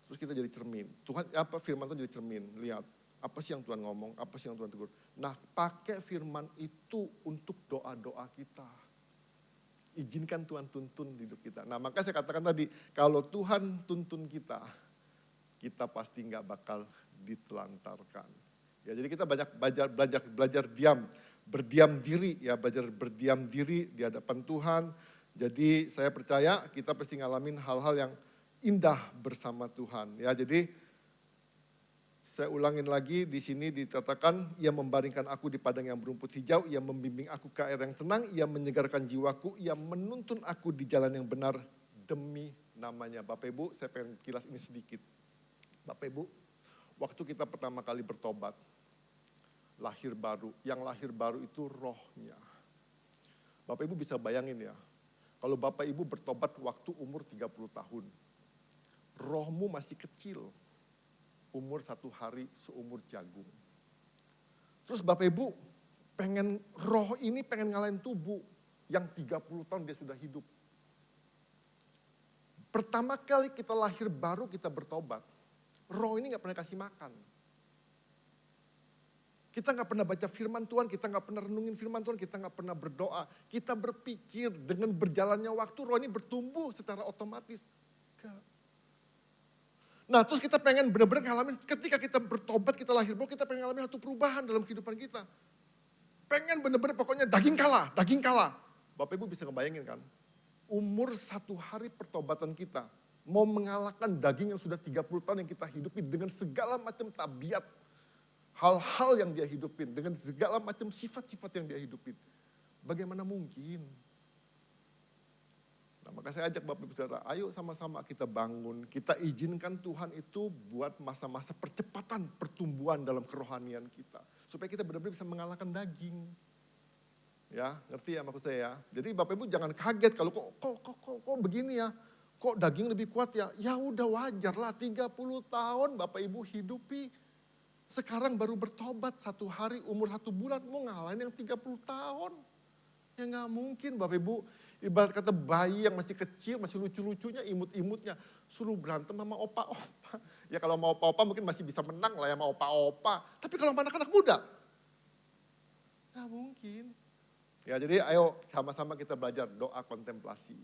Terus kita jadi cermin. Tuhan apa firman Tuhan jadi cermin. Lihat apa sih yang Tuhan ngomong, apa sih yang Tuhan tegur. Nah, pakai firman itu untuk doa-doa kita. Izinkan Tuhan tuntun hidup kita. Nah, maka saya katakan tadi, kalau Tuhan tuntun kita pasti nggak bakal ditelantarkan. Ya, jadi kita banyak belajar diam, berdiam diri ya, belajar berdiam diri di hadapan Tuhan. Jadi saya percaya kita pasti ngalamin hal-hal yang indah bersama Tuhan. Ya, jadi saya ulangin lagi di sini dikatakan, ia membaringkan aku di padang yang berumput hijau, ia membimbing aku ke air yang tenang, ia menyegarkan jiwaku, ia menuntun aku di jalan yang benar demi namanya. Bapak Ibu, saya pengen kilas ini sedikit. Bapak Ibu, waktu kita pertama kali bertobat, lahir baru, yang lahir baru itu rohnya. Bapak Ibu bisa bayangin ya, kalau Bapak Ibu bertobat waktu umur 30 tahun, rohmu masih kecil, umur 1 hari seumur jagung. Terus Bapak Ibu pengen roh ini pengen ngalahin tubuh yang 30 tahun dia sudah hidup. Pertama kali kita lahir baru kita bertobat, roh ini gak pernah kasih makan. Kita gak pernah baca firman Tuhan, kita gak pernah renungin firman Tuhan, kita gak pernah berdoa. Kita berpikir dengan berjalannya waktu roh ini bertumbuh secara otomatis. Nah terus kita pengen benar-benar ngalamin, ketika kita bertobat, kita lahir baru, kita pengen ngalamin satu perubahan dalam kehidupan kita. Pengen benar-benar pokoknya daging kalah. Bapak Ibu bisa ngebayangin kan, umur 1 hari pertobatan kita, mau mengalahkan daging yang sudah 30 tahun yang kita hidupi dengan segala macam tabiat, hal-hal yang dia hidupin, dengan segala macam sifat-sifat yang dia hidupin. Bagaimana mungkin? Nah, maka saya ajak Bapak Ibu Saudara, ayo sama-sama kita bangun, kita izinkan Tuhan itu buat masa-masa percepatan pertumbuhan dalam kerohanian kita. Supaya kita benar-benar bisa mengalahkan daging. Ya, ngerti ya maksud saya ya. Jadi Bapak Ibu jangan kaget kalau kok begini ya. Kok daging lebih kuat ya? Ya udah wajar lah 30 tahun Bapak Ibu hidupi. Sekarang baru bertobat 1 hari umur 1 bulan mau ngalahin yang 30 tahun. Ya nggak mungkin Bapak Ibu, ibarat kata bayi yang masih kecil, masih lucu-lucunya, imut-imutnya. Suruh berantem sama opa-opa. Ya kalau mau opa-opa mungkin masih bisa menang lah ya sama opa-opa. Tapi kalau sama anak-anak muda, nggak mungkin. Ya jadi ayo sama-sama kita belajar doa kontemplasi.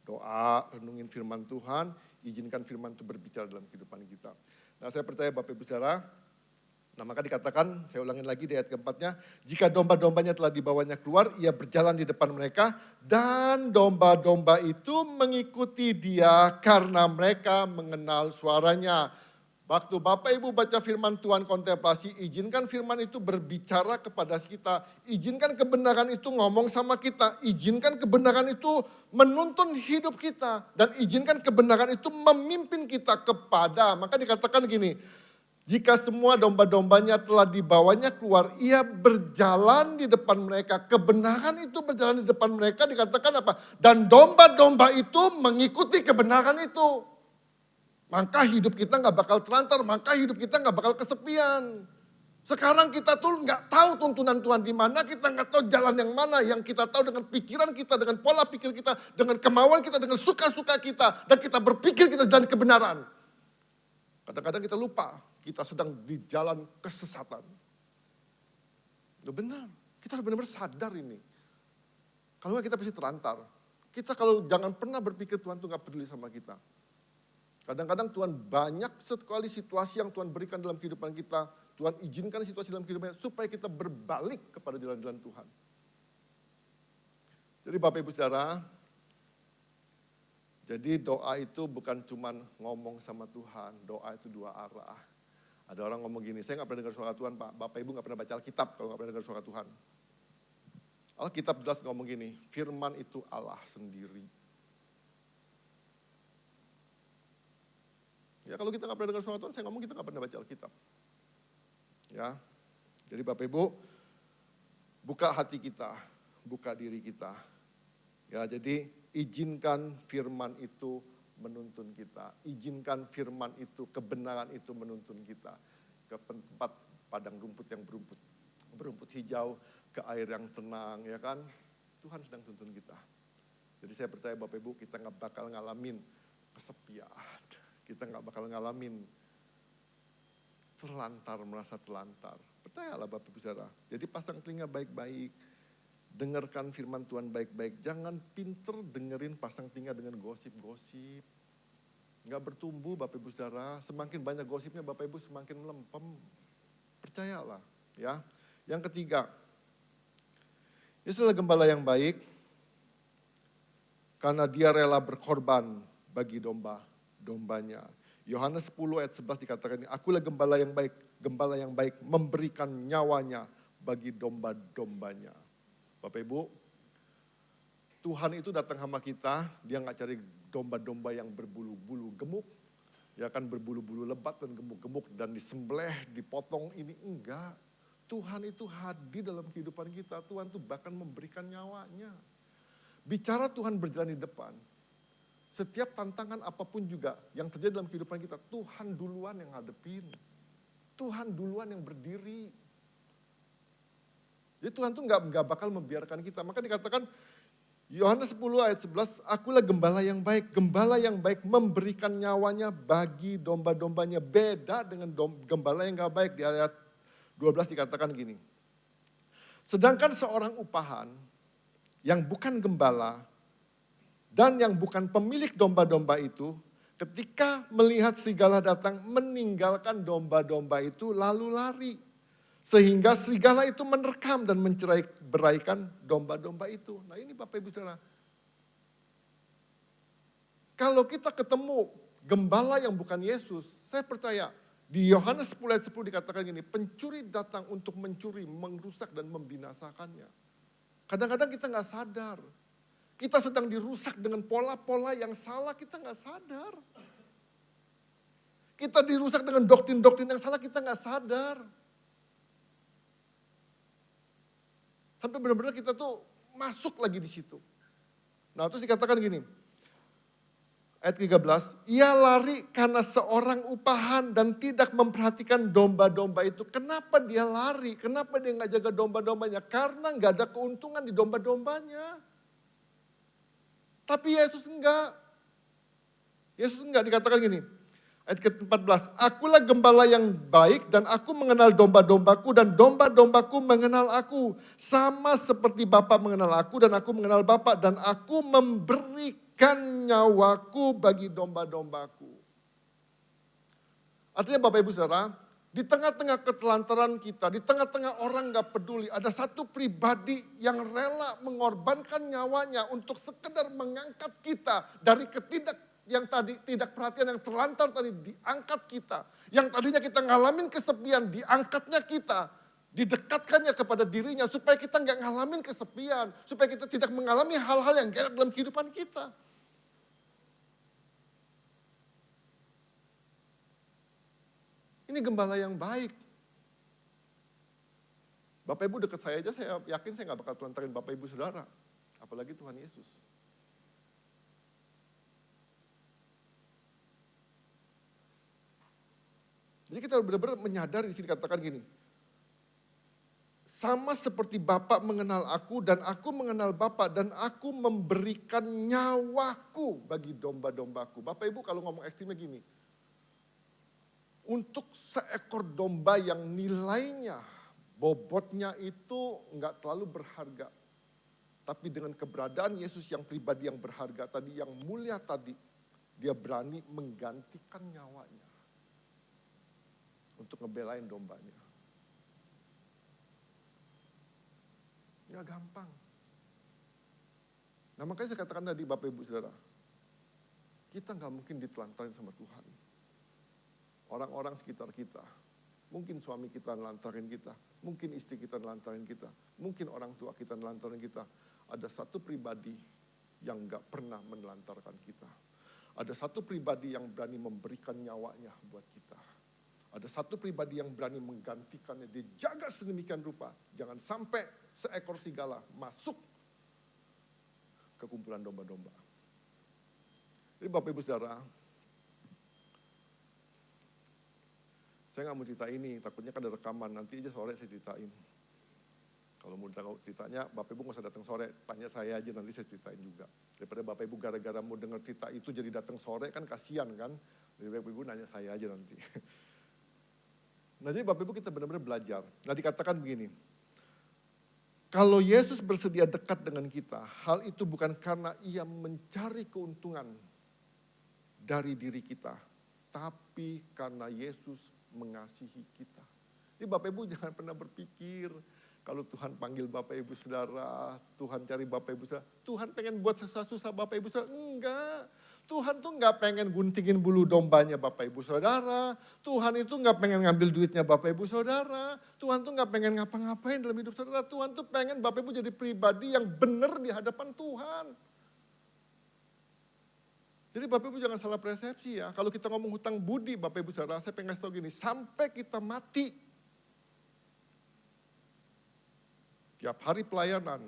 Doa, renungin firman Tuhan, izinkan firman itu berbicara dalam kehidupan kita. Nah saya percaya Bapak Ibu Saudara, nah maka dikatakan, saya ulangin lagi di ayat keempatnya, jika domba-dombanya telah dibawanya keluar, ia berjalan di depan mereka, dan domba-domba itu mengikuti dia karena mereka mengenal suaranya. Waktu Bapak Ibu baca firman Tuhan kontemplasi, izinkan firman itu berbicara kepada kita. Izinkan kebenaran itu ngomong sama kita. Izinkan kebenaran itu menuntun hidup kita. Dan izinkan kebenaran itu memimpin kita kepada, maka dikatakan gini, jika semua domba-dombanya telah dibawanya keluar, ia berjalan di depan mereka. Kebenaran itu berjalan di depan mereka, dikatakan apa? Dan domba-domba itu mengikuti kebenaran itu. Maka hidup kita gak bakal terlantar, maka hidup kita gak bakal kesepian. Sekarang kita tuh gak tahu tuntunan Tuhan di mana, kita gak tahu jalan yang mana. Yang kita tahu dengan pikiran kita, dengan pola pikir kita, dengan kemauan kita, dengan suka-suka kita. Dan kita berpikir kita jalan kebenaran. Kadang-kadang kita lupa, kita sedang di jalan kesesatan. Itu benar, kita harus benar-benar sadar ini. Kalau nggak kita pasti terlantar. Kita kalau jangan pernah berpikir Tuhan tuh gak peduli sama kita. Kadang-kadang Tuhan banyak sekali situasi yang Tuhan berikan dalam kehidupan kita. Tuhan izinkan situasi dalam kehidupan kita supaya kita berbalik kepada jalan-jalan Tuhan. Jadi Bapak Ibu Saudara, jadi doa itu bukan cuma ngomong sama Tuhan, doa itu 2 arah. Ada orang ngomong gini, saya gak pernah dengar suara Tuhan Pak, Bapak Ibu gak pernah baca Alkitab kalau gak pernah dengar suara Tuhan. Alkitab jelas ngomong gini, firman itu Allah sendiri. Ya kalau kita gak pernah dengar suara Tuhan, saya ngomong kita gak pernah baca Alkitab. Ya, jadi Bapak Ibu, buka hati kita, buka diri kita. Ya, jadi izinkan firman itu menuntun kita. Izinkan firman itu, kebenaran itu menuntun kita. Ke tempat padang rumput yang berumput hijau, ke air yang tenang, ya kan. Tuhan sedang tuntun kita. Jadi saya percaya Bapak Ibu, kita gak bakal ngalamin kesepian. Kita gak bakal ngalamin terlantar, merasa terlantar. Percayalah Bapak Ibu Saudara. Jadi pasang telinga baik-baik. Dengarkan firman Tuhan baik-baik. Jangan pinter dengerin pasang telinga dengan gosip-gosip. Gak bertumbuh Bapak Ibu Saudara. Semakin banyak gosipnya Bapak Ibu semakin melempem. Percayalah ya. Yang ketiga. Yesus adalah gembala yang baik. Karena dia rela berkorban bagi dombanya. Yohanes 10 ayat 11 dikatakan, akulah gembala yang baik memberikan nyawanya bagi domba-dombanya. Bapak Ibu, Tuhan itu datang sama kita, dia gak cari domba-domba yang berbulu-bulu gemuk, ya kan berbulu-bulu lebat dan gemuk-gemuk dan disembelih, dipotong ini, enggak. Tuhan itu hadir dalam kehidupan kita, Tuhan itu bahkan memberikan nyawanya. Bicara Tuhan berjalan di depan, setiap tantangan apapun juga yang terjadi dalam kehidupan kita, Tuhan duluan yang hadepin. Tuhan duluan yang berdiri. Jadi Tuhan tuh gak bakal membiarkan kita. Maka dikatakan, Yohanes 10 ayat 11, akulah gembala yang baik. Gembala yang baik memberikan nyawanya bagi domba-dombanya. Beda dengan gembala yang gak baik. Di ayat 12 dikatakan gini. Sedangkan seorang upahan yang bukan gembala, dan yang bukan pemilik domba-domba itu, ketika melihat serigala datang, meninggalkan domba-domba itu lalu lari. Sehingga serigala itu menerkam dan beraikan domba-domba itu. Nah ini Bapak Ibu Saudara. Kalau kita ketemu gembala yang bukan Yesus, saya percaya di Yohanes 10 ayat 10 dikatakan gini, pencuri datang untuk mencuri, merusak dan membinasakannya. Kadang-kadang kita gak sadar. Kita sedang dirusak dengan pola-pola yang salah, kita gak sadar. Kita dirusak dengan doktrin-doktrin yang salah, kita gak sadar. Sampai benar-benar kita tuh masuk lagi di situ. Nah terus dikatakan gini, ayat 13, ia lari karena seorang upahan dan tidak memperhatikan domba-domba itu. Kenapa dia lari? Kenapa dia nggak jaga domba-dombanya? Karena nggak ada keuntungan di domba-dombanya. Tapi Yesus enggak. Yesus enggak, dikatakan gini, ayat ke-14, akulah gembala yang baik dan aku mengenal domba-dombaku dan domba-dombaku mengenal aku. Sama seperti Bapa mengenal aku dan aku mengenal Bapa dan aku memberikan nyawaku bagi domba-dombaku. Artinya Bapak Ibu Saudara, di tengah-tengah ketelantaran kita, di tengah-tengah orang gak peduli, ada satu pribadi yang rela mengorbankan nyawanya untuk sekedar mengangkat kita dari yang tadi tidak perhatian, yang terlantar tadi diangkat kita. Yang tadinya kita ngalamin kesepian, diangkatnya kita. Didekatkannya kepada dirinya supaya kita nggak ngalamin kesepian. Supaya kita tidak mengalami hal-hal yang gak enak dalam kehidupan kita. Ini gembala yang baik. Bapak Ibu dekat saya aja, saya yakin saya nggak bakal telantarin Bapak Ibu Saudara. Apalagi Tuhan Yesus. Jadi kita benar-benar menyadari di sini katakan gini. Sama seperti Bapa mengenal aku dan aku mengenal Bapa dan aku memberikan nyawaku bagi domba-dombaku. Bapak Ibu kalau ngomong ekstrimnya gini. Untuk seekor domba yang nilainya, bobotnya itu enggak terlalu berharga. Tapi dengan keberadaan Yesus yang pribadi yang berharga tadi, yang mulia tadi, dia berani menggantikan nyawanya. Untuk ngebelain dombanya. Nggak gampang. Nah makanya saya katakan tadi Bapak Ibu Saudara, kita nggak mungkin ditelantarin sama Tuhan. Orang-orang sekitar kita, mungkin suami kita nelantarin kita, mungkin istri kita nelantarin kita, mungkin orang tua kita nelantarin kita. Ada satu pribadi yang nggak pernah menelantarkan kita. Ada satu pribadi yang berani memberikan nyawanya buat kita. Ada satu pribadi yang berani menggantikannya, dijaga sedemikian rupa. Jangan sampai seekor serigala masuk ke kumpulan domba-domba. Jadi Bapak Ibu Saudara, saya nggak mau cerita ini, takutnya kan ada rekaman, nanti aja sore saya ceritain. Kalau mau tahu ceritanya, Bapak Ibu nggak usah datang sore, tanya saya aja nanti saya ceritain juga. Daripada Bapak Ibu gara-gara mau dengar cerita itu jadi datang sore kan kasihan kan. Jadi Bapak Ibu nanya saya aja nanti. Nah jadi Bapak Ibu kita benar-benar belajar. Nah dikatakan begini, kalau Yesus bersedia dekat dengan kita, hal itu bukan karena ia mencari keuntungan dari diri kita, tapi karena Yesus mengasihi kita. Jadi Bapak Ibu jangan pernah berpikir, kalau Tuhan panggil Bapak Ibu Saudara, Tuhan cari Bapak Ibu Saudara, Tuhan pengen buat susah-susah Bapak Ibu Saudara. Enggak, Tuhan tuh enggak pengen guntingin bulu dombanya Bapak Ibu Saudara. Tuhan itu enggak pengen ngambil duitnya Bapak Ibu Saudara. Tuhan tuh enggak pengen ngapa-ngapain dalam hidup saudara. Tuhan tuh pengen Bapak Ibu jadi pribadi yang benar di hadapan Tuhan. Jadi Bapak Ibu jangan salah persepsi ya. Kalau kita ngomong hutang budi Bapak Ibu Saudara, saya pengen kasih tahu gini, sampai kita mati, tiap hari pelayanan,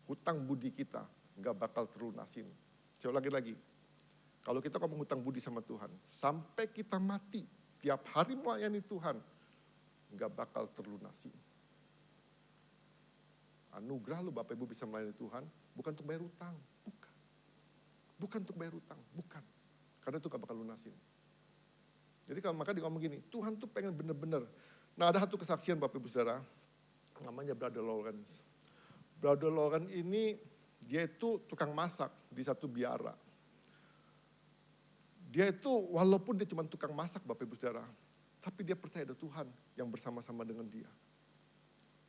hutang budi kita nggak bakal terlunasin. Saya ulangi lagi, kalau kita ngomong hutang budi sama Tuhan, sampai kita mati, tiap hari melayani Tuhan, nggak bakal terlunasi. Anugerah lu Bapak Ibu bisa melayani Tuhan, bukan untuk bayar hutang, bukan. Bukan untuk bayar hutang, bukan. Karena itu nggak bakal lunasin. Jadi kalau maka ngomong gini, Tuhan tuh pengen bener-bener. Nah ada satu kesaksian Bapak Ibu Saudara, namanya Brother Lawrence. Brother Lawrence ini dia itu tukang masak di satu biara. Dia itu walaupun dia cuma tukang masak Bapak Ibu Saudara, tapi dia percaya ada Tuhan yang bersama-sama dengan dia.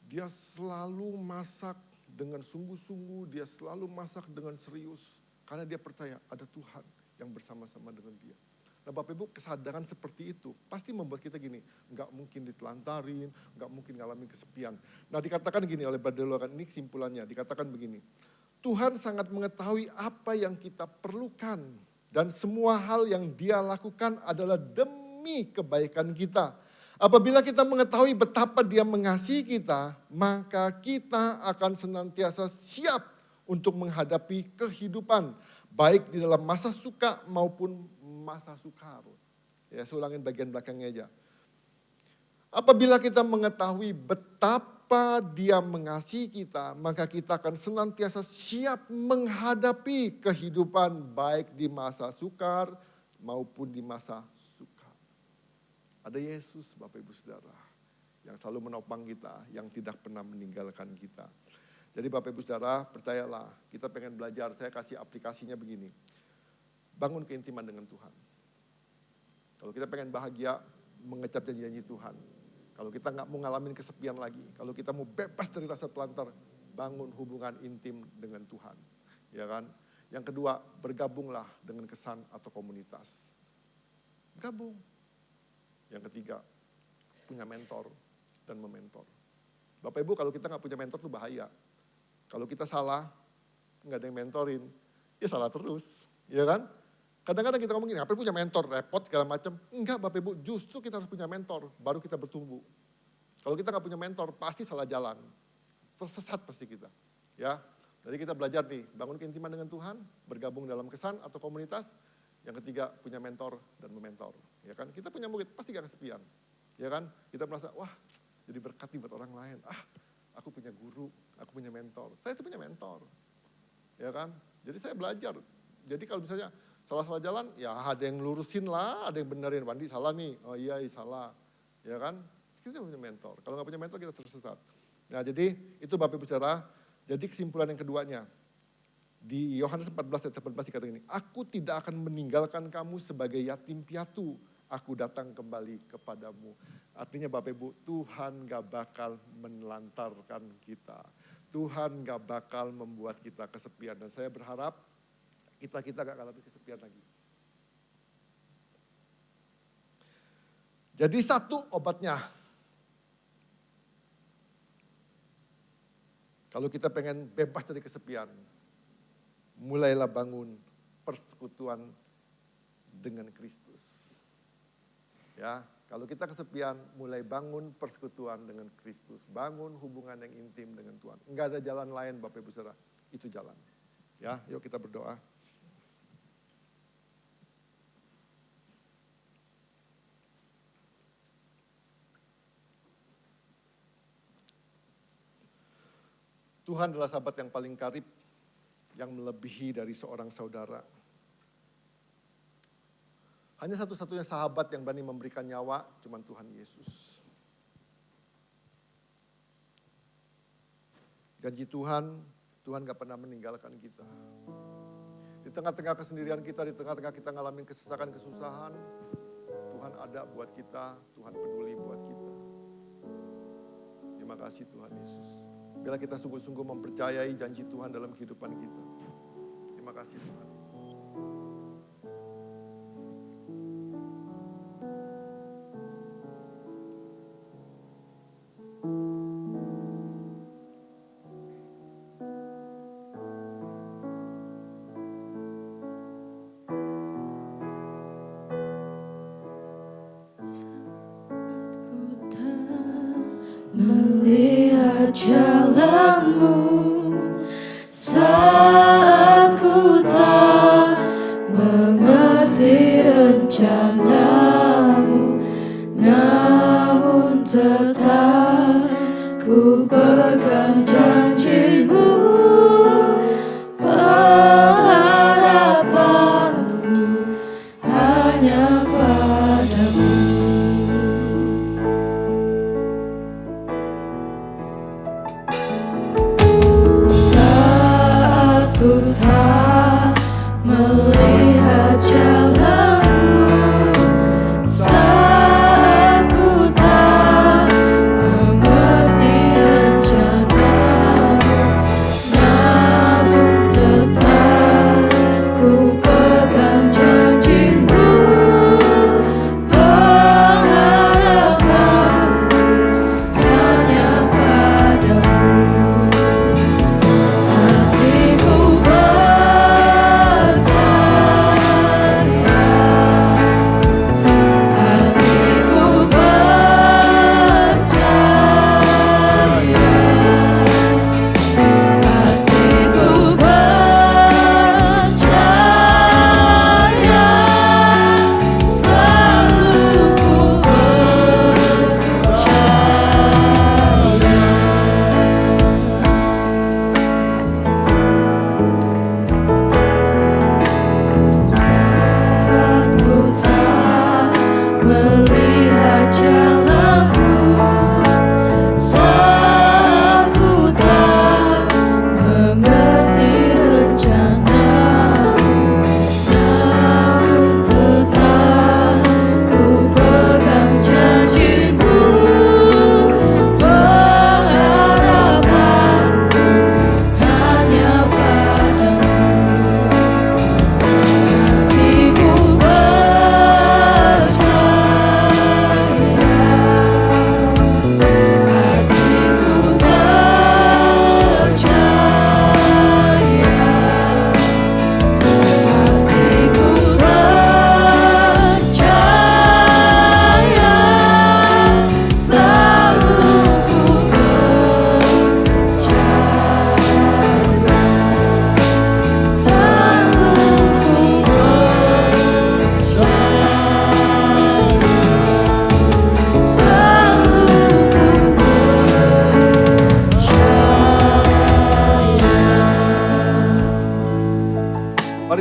Dia selalu masak dengan sungguh-sungguh, dia selalu masak dengan serius. Karena dia percaya ada Tuhan yang bersama-sama dengan dia. Nah Bapak Ibu kesadaran seperti itu pasti membuat kita gini, nggak mungkin ditelantarin, nggak mungkin ngalamin kesepian. Nah dikatakan gini oleh Brother Lawrence, ini kesimpulannya, dikatakan begini. Tuhan sangat mengetahui apa yang kita perlukan dan semua hal yang dia lakukan adalah demi kebaikan kita. Apabila kita mengetahui betapa Dia mengasihi kita, maka kita akan senantiasa siap untuk menghadapi kehidupan, baik di dalam masa suka maupun masa sukar. Ya, saya ulangin bagian belakangnya aja. Apabila kita mengetahui betapa Dia mengasihi kita, maka kita akan senantiasa siap menghadapi kehidupan baik di masa sukar maupun di masa sukar. Ada Yesus, Bapak Ibu Saudara, yang selalu menopang kita, yang tidak pernah meninggalkan kita. Jadi Bapak Ibu Saudara, percayalah, kita pengen belajar, saya kasih aplikasinya begini. Bangun keintiman dengan Tuhan. Kalau kita pengen bahagia, mengecap janji-janji Tuhan. Kalau kita nggak mau ngalamin kesepian lagi, kalau kita mau bebas dari rasa telantar, bangun hubungan intim dengan Tuhan. Ya kan? Yang kedua, bergabunglah dengan kesan atau komunitas. Gabung. Yang ketiga, punya mentor dan mementor. Bapak Ibu, kalau kita nggak punya mentor itu bahaya. Kalau kita salah, nggak ada yang mentorin, ya salah terus. Ya kan? Kadang-kadang kita ngomongin, ngapain punya mentor, repot segala macam. Enggak Bapak Ibu, justru kita harus punya mentor, baru kita bertumbuh. Kalau kita nggak punya mentor, pasti salah jalan. Tersesat pasti kita. Ya, jadi kita belajar nih, bangun keintiman dengan Tuhan, bergabung dalam kesan atau komunitas. Yang ketiga, punya mentor dan mementor. Ya kan, kita punya murid, pasti gak kesepian. Ya kan, kita merasa, wah jadi berkat nih buat orang lain. Aku punya guru, aku punya mentor. Saya itu punya mentor. Ya kan, jadi saya belajar. Jadi kalau misalnya salah-salah jalan, ya ada yang lurusin lah, ada yang benerin. Wandi salah nih, oh iya salah. Ya kan, kita punya mentor. Kalau gak punya mentor kita tersesat. Nah jadi itu Bapak Ibu Saudara, jadi kesimpulan yang keduanya. Di Yohanes 14 ayat 18 dikatakan ini, aku tidak akan meninggalkan kamu sebagai yatim piatu, aku datang kembali kepadamu. Artinya Bapak Ibu, Tuhan gak bakal menelantarkan kita. Tuhan gak bakal membuat kita kesepian. Dan saya berharap kita gak alami kesepian lagi. Jadi satu obatnya. Kalau kita pengen bebas dari kesepian, mulailah bangun persekutuan dengan Kristus. Ya, kalau kita kesepian, mulai bangun persekutuan dengan Kristus. Bangun hubungan yang intim dengan Tuhan. Enggak ada jalan lain Bapak Ibu Saudara, itu jalan. Ya, yuk kita berdoa. Tuhan adalah sahabat yang paling karib, yang melebihi dari seorang saudara. Hanya satu-satunya sahabat yang berani memberikan nyawa, cuma Tuhan Yesus. Janji Tuhan, Tuhan gak pernah meninggalkan kita. Di tengah-tengah kesendirian kita, di tengah-tengah kita ngalamin kesesakan, kesusahan, Tuhan ada buat kita, Tuhan peduli buat kita. Terima kasih Tuhan Yesus. Biarlah kita sungguh-sungguh mempercayai janji Tuhan dalam kehidupan kita. Terima kasih Tuhan. Melihat jalanmu saat ku tak mengerti rencanamu, namun tetap ku pegang janjimu, pengharapanmu hanya padamu. Ku tak melihat jalanmu, saat ku tak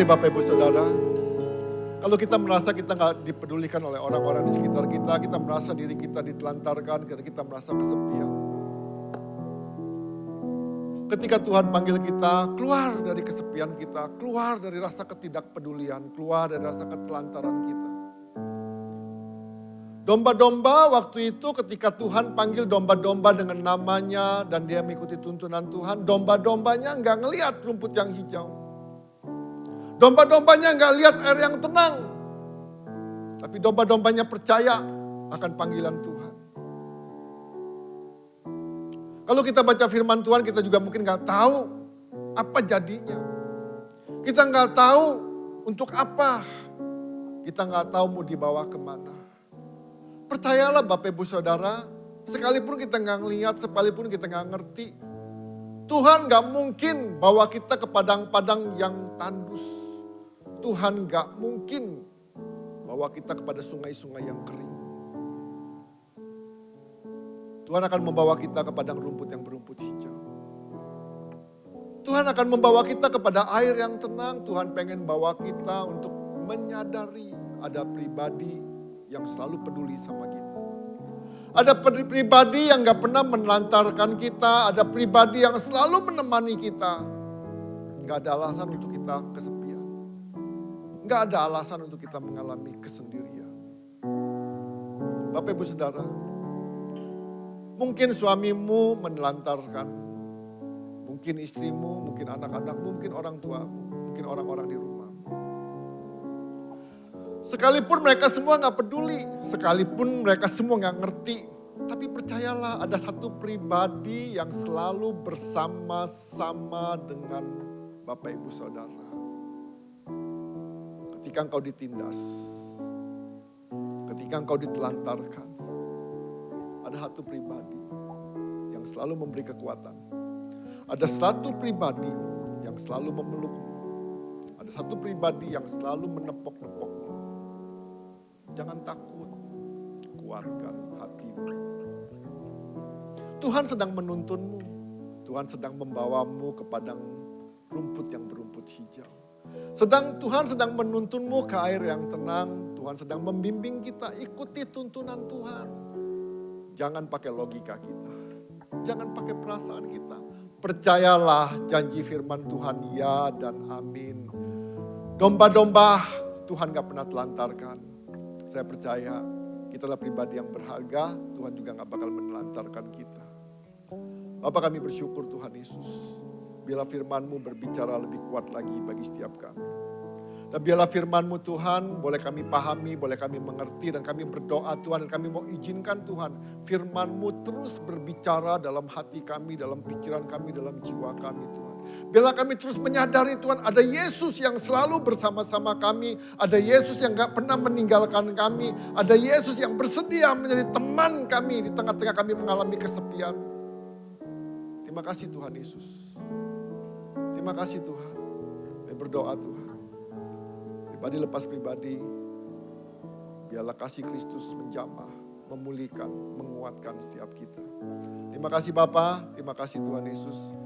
Bapak Ibu Saudara, kalau kita merasa kita nggak dipedulikan oleh orang-orang di sekitar kita, kita merasa diri kita ditelantarkan, karena kita merasa kesepian. Ketika Tuhan panggil kita, keluar dari kesepian kita, keluar dari rasa ketidakpedulian, keluar dari rasa ketelantaran kita. Domba-domba waktu itu ketika Tuhan panggil domba-domba dengan namanya dan dia mengikuti tuntunan Tuhan, domba-dombanya nggak ngelihat rumput yang hijau. Domba-dombanya nggak lihat air yang tenang. Tapi domba-dombanya percaya akan panggilan Tuhan. Kalau kita baca firman Tuhan, kita juga mungkin nggak tahu apa jadinya. Kita nggak tahu untuk apa. Kita nggak tahu mau dibawa kemana. Percayalah Bapak Ibu Saudara, sekalipun kita nggak ngelihat, sekalipun kita nggak ngerti, Tuhan nggak mungkin bawa kita ke padang-padang yang tandus. Tuhan nggak mungkin bawa kita kepada sungai-sungai yang kering. Tuhan akan membawa kita ke padang rumput yang berumput hijau. Tuhan akan membawa kita kepada air yang tenang. Tuhan pengen bawa kita untuk menyadari ada pribadi yang selalu peduli sama kita. Ada pribadi yang gak pernah menelantarkan kita. Ada pribadi yang selalu menemani kita. Gak ada alasan untuk kita kesepian. Gak ada alasan untuk kita mengalami kesendirian. Bapak Ibu Saudara, mungkin suamimu menelantarkan. Mungkin istrimu, mungkin anak-anakmu, mungkin orang tuamu, mungkin orang-orang di rumah. Sekalipun mereka semua gak peduli, sekalipun mereka semua gak ngerti, tapi percayalah ada satu pribadi yang selalu bersama-sama dengan Bapak Ibu Saudara. Ketika engkau ditindas, ketika engkau ditelantarkan, ada satu pribadi yang selalu memberi kekuatan. Ada satu pribadi yang selalu memelukmu. Ada satu pribadi yang selalu menepok-nepokmu. Jangan takut, kuatkan hatimu. Tuhan sedang menuntunmu. Tuhan sedang membawamu ke padang rumput yang berumput hijau. Tuhan sedang menuntunmu ke air yang tenang. Tuhan sedang membimbing kita, ikuti tuntunan Tuhan. Jangan pakai logika kita. Jangan pakai perasaan kita. Percayalah janji firman Tuhan ya dan amin. Domba-domba Tuhan gak pernah telantarkan. Saya percaya kita adalah pribadi yang berharga, Tuhan juga gak bakal menelantarkan kita. Bapak kami bersyukur Tuhan Yesus, biarlah firman-Mu berbicara lebih kuat lagi bagi setiap kami. Dan biarlah firman-Mu Tuhan boleh kami pahami, boleh kami mengerti dan kami berdoa Tuhan. Dan kami mau izinkan Tuhan firman-Mu terus berbicara dalam hati kami, dalam pikiran kami, dalam jiwa kami Tuhan. Biarlah kami terus menyadari Tuhan ada Yesus yang selalu bersama-sama kami. Ada Yesus yang gak pernah meninggalkan kami. Ada Yesus yang bersedia menjadi teman kami di tengah-tengah kami mengalami kesepian. Terima kasih Tuhan Yesus. Terima kasih Tuhan. Kami berdoa Tuhan. Pribadi lepas pribadi. Biarlah kasih Kristus menjamah, memulihkan, menguatkan setiap kita. Terima kasih Bapa, terima kasih Tuhan Yesus.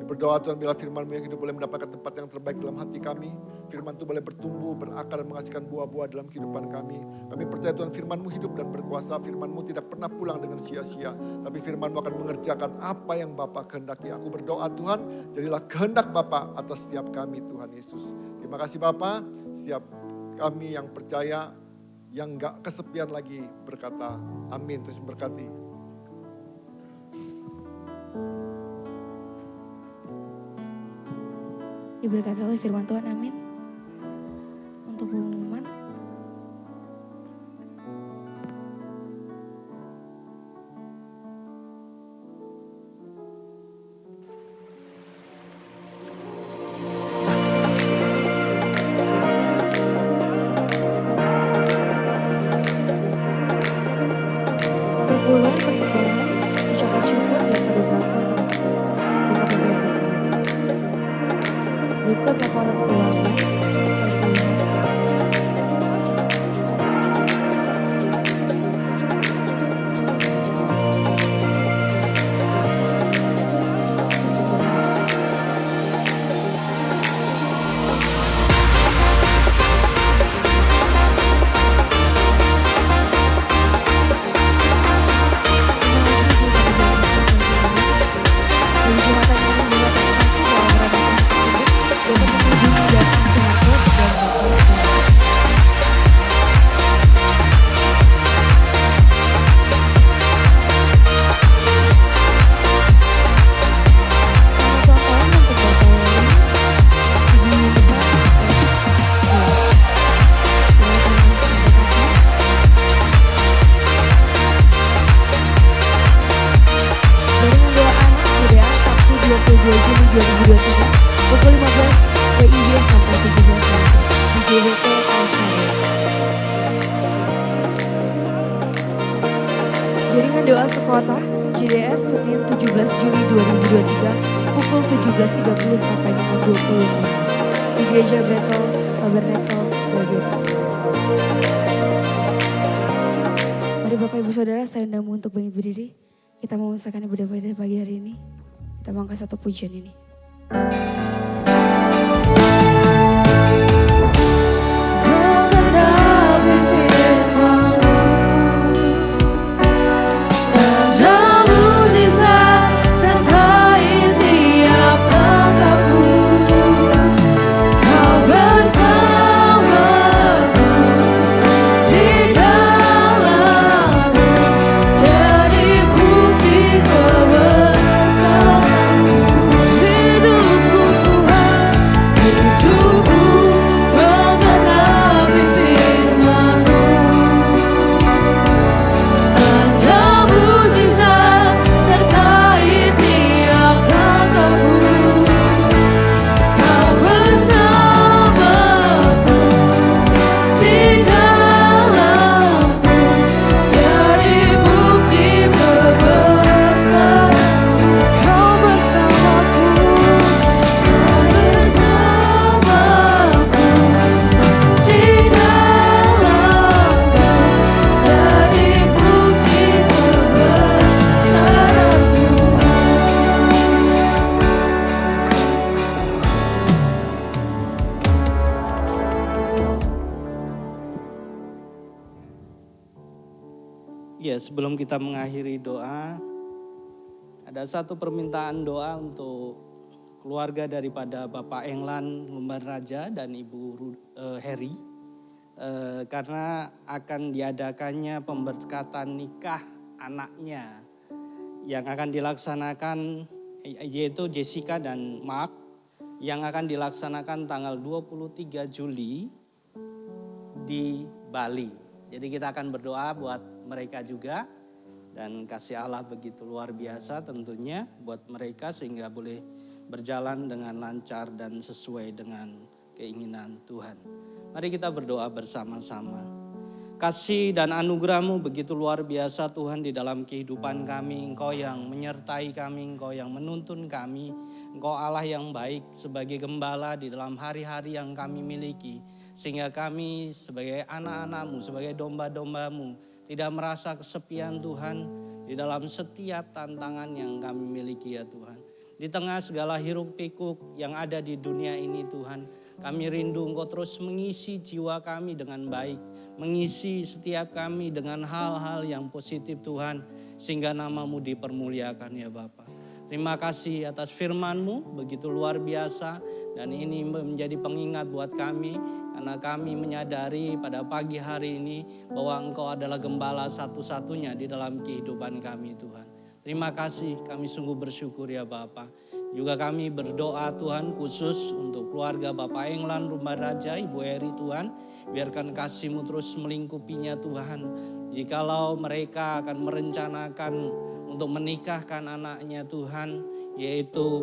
Berdoa Tuhan bila firman-Mu yang hidup boleh mendapatkan tempat yang terbaik dalam hati kami. Firman itu boleh bertumbuh, berakar dan menghasilkan buah-buah dalam kehidupan kami. Kami percaya Tuhan firman-Mu hidup dan berkuasa. Firman-Mu tidak pernah pulang dengan sia-sia. Tapi firman-Mu akan mengerjakan apa yang Bapa kehendaki. Aku berdoa Tuhan, jadilah kehendak Bapa atas setiap kami Tuhan Yesus. Terima kasih Bapa, setiap kami yang percaya, yang gak kesepian lagi berkata amin. Terus berkati. Diberkati oleh firman Tuhan, amin. Untuk pengumuman. Perpuluhan persembahan ucapan syukur dan kado telepon di KPP Berikut laporan keuangan perpuluhan Jaringan Doa Sekota JDS Senin 17 Juli 2023 pukul 17.30 sampai dengan 20 di Gereja Bethel Tabernacle Bogor. Mari Bapak Ibu Saudara, saya undangmu untuk bangkit berdiri. Kita mau mengesahkan ibadah pada pagi hari ini. Kita mau angkat satu pujian ini. Ya, sebelum kita mengakhiri doa, ada satu permintaan doa untuk keluarga daripada Bapak Englan Lumban Raja dan Ibu Heri. Karena akan diadakannya pemberkatan nikah anaknya yang akan dilaksanakan, yaitu Jessica dan Mark, yang akan dilaksanakan tanggal 23 Juli di Bali. Jadi kita akan berdoa buat mereka juga, dan kasih Allah begitu luar biasa tentunya buat mereka sehingga boleh berjalan dengan lancar dan sesuai dengan keinginan Tuhan. Mari kita berdoa bersama-sama. Kasih dan anugerah-Mu begitu luar biasa Tuhan di dalam kehidupan kami. Engkau yang menyertai kami, Engkau yang menuntun kami. Engkau Allah yang baik sebagai gembala di dalam hari-hari yang kami miliki. Sehingga kami sebagai anak-anak-Mu, sebagai domba-domba-Mu tidak merasa kesepian Tuhan di dalam setiap tantangan yang kami miliki ya Tuhan. Di tengah segala hiruk pikuk yang ada di dunia ini Tuhan, kami rindu Engkau terus mengisi jiwa kami dengan baik. Mengisi setiap kami dengan hal-hal yang positif Tuhan, sehingga nama-Mu dipermuliakan ya Bapa. Terima kasih atas firman-Mu begitu luar biasa, dan ini menjadi pengingat buat kami. Karena kami menyadari pada pagi hari ini bahwa Engkau adalah gembala satu-satunya di dalam kehidupan kami Tuhan. Terima kasih, kami sungguh bersyukur ya Bapa. Juga kami berdoa Tuhan khusus untuk keluarga Bapak Englan Lumban Raja, Ibu Heri Tuhan. Biarkan kasih-Mu terus melingkupinya Tuhan. Jikalau mereka akan merencanakan untuk menikahkan anaknya Tuhan, yaitu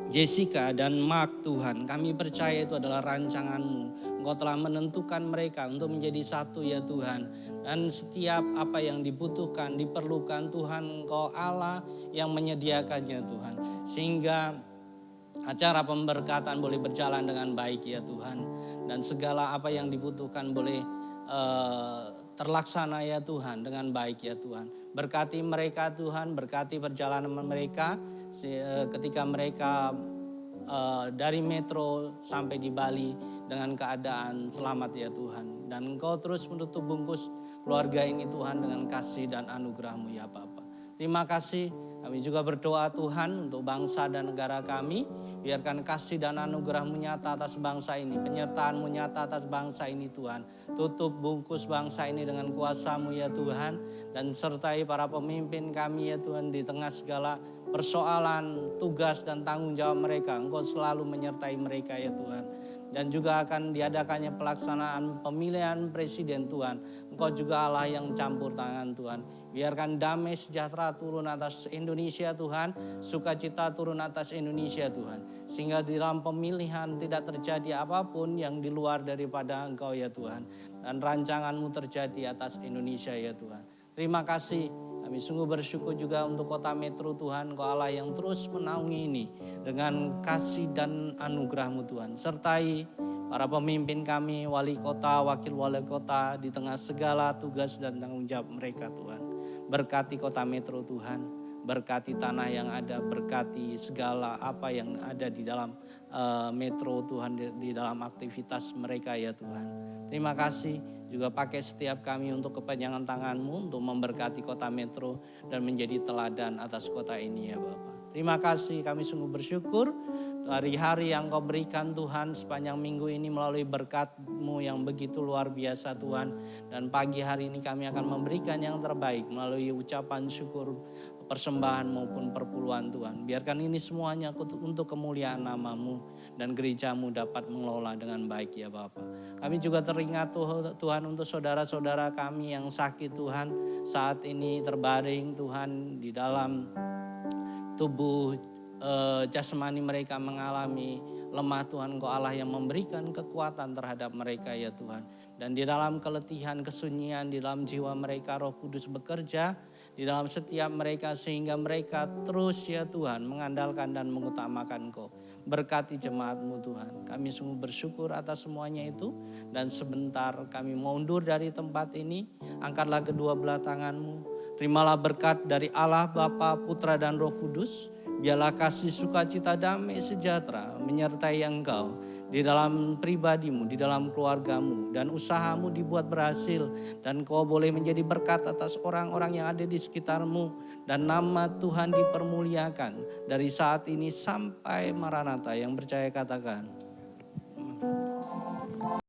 Jessica dan Mark Tuhan, kami percaya itu adalah rancangan-Mu. Engkau telah menentukan mereka untuk menjadi satu ya Tuhan. Dan setiap apa yang dibutuhkan, diperlukan Tuhan, Engkau Allah yang menyediakannya Tuhan. Sehingga acara pemberkatan boleh berjalan dengan baik ya Tuhan. Dan segala apa yang dibutuhkan boleh terlaksana ya Tuhan dengan baik ya Tuhan. Berkati mereka Tuhan, berkati perjalanan mereka ketika mereka dari metro sampai di Bali dengan keadaan selamat ya Tuhan. Dan Engkau terus menutup bungkus keluarga ini Tuhan dengan kasih dan anugerah-Mu ya Bapa. Terima kasih. Kami juga berdoa Tuhan untuk bangsa dan negara kami. Biarkan kasih dan anugerah-Mu nyata atas bangsa ini. Penyertaan-Mu nyata atas bangsa ini Tuhan. Tutup bungkus bangsa ini dengan kuasa-Mu ya Tuhan. Dan sertai para pemimpin kami ya Tuhan di tengah segala persoalan, tugas dan tanggung jawab mereka. Engkau selalu menyertai mereka ya Tuhan. Dan juga akan diadakannya pelaksanaan pemilihan presiden Tuhan. Engkau juga Allah yang campur tangan Tuhan. Biarkan damai sejahtera turun atas Indonesia Tuhan. Sukacita turun atas Indonesia Tuhan. Sehingga di dalam pemilihan tidak terjadi apapun yang di luar daripada Engkau ya Tuhan. Dan rancangan-Mu terjadi atas Indonesia ya Tuhan. Terima kasih. Kami sungguh bersyukur juga untuk kota Metro Tuhan, Engkau Allah yang terus menaungi ini dengan kasih dan anugerah-Mu Tuhan. Sertai para pemimpin kami, wali kota, wakil wali kota di tengah segala tugas dan tanggung jawab mereka Tuhan. Berkati kota Metro Tuhan, berkati tanah yang ada, berkati segala apa yang ada di dalam Metro Tuhan, di dalam aktivitas mereka ya Tuhan. Terima kasih. Juga pakai setiap kami untuk kepanjangan tangan-Mu untuk memberkati kota Metro dan menjadi teladan atas kota ini ya Bapak. Terima kasih, kami sungguh bersyukur hari-hari yang Kau berikan Tuhan sepanjang minggu ini melalui berkat-Mu yang begitu luar biasa Tuhan. Dan pagi hari ini kami akan memberikan yang terbaik melalui ucapan syukur, persembahan maupun perpuluhan Tuhan. Biarkan ini semuanya untuk kemuliaan nama-Mu dan gereja-Mu dapat mengelola dengan baik ya Bapak. Kami juga teringat Tuhan untuk saudara-saudara kami yang sakit Tuhan, saat ini terbaring Tuhan di dalam tubuh jasmani mereka mengalami lemah Tuhan. Engkau Allah yang memberikan kekuatan terhadap mereka ya Tuhan. Dan di dalam keletihan, kesunyian, di dalam jiwa mereka Roh Kudus bekerja di dalam setiap mereka sehingga mereka terus ya Tuhan mengandalkan dan mengutamakan Engkau. Berkati jemaat-Mu Tuhan. Kami sungguh bersyukur atas semuanya itu. Dan sebentar kami mau undur dari tempat ini. Angkatlah kedua belah tangan-Mu. Terimalah berkat dari Allah Bapa, Putra dan Roh Kudus. Biarlah kasih sukacita damai sejahtera menyertai engkau di dalam pribadimu, di dalam keluargamu, dan usahamu dibuat berhasil. Dan kau boleh menjadi berkat atas orang-orang yang ada di sekitarmu. Dan nama Tuhan dipermuliakan dari saat ini sampai Maranatha. Yang percaya katakan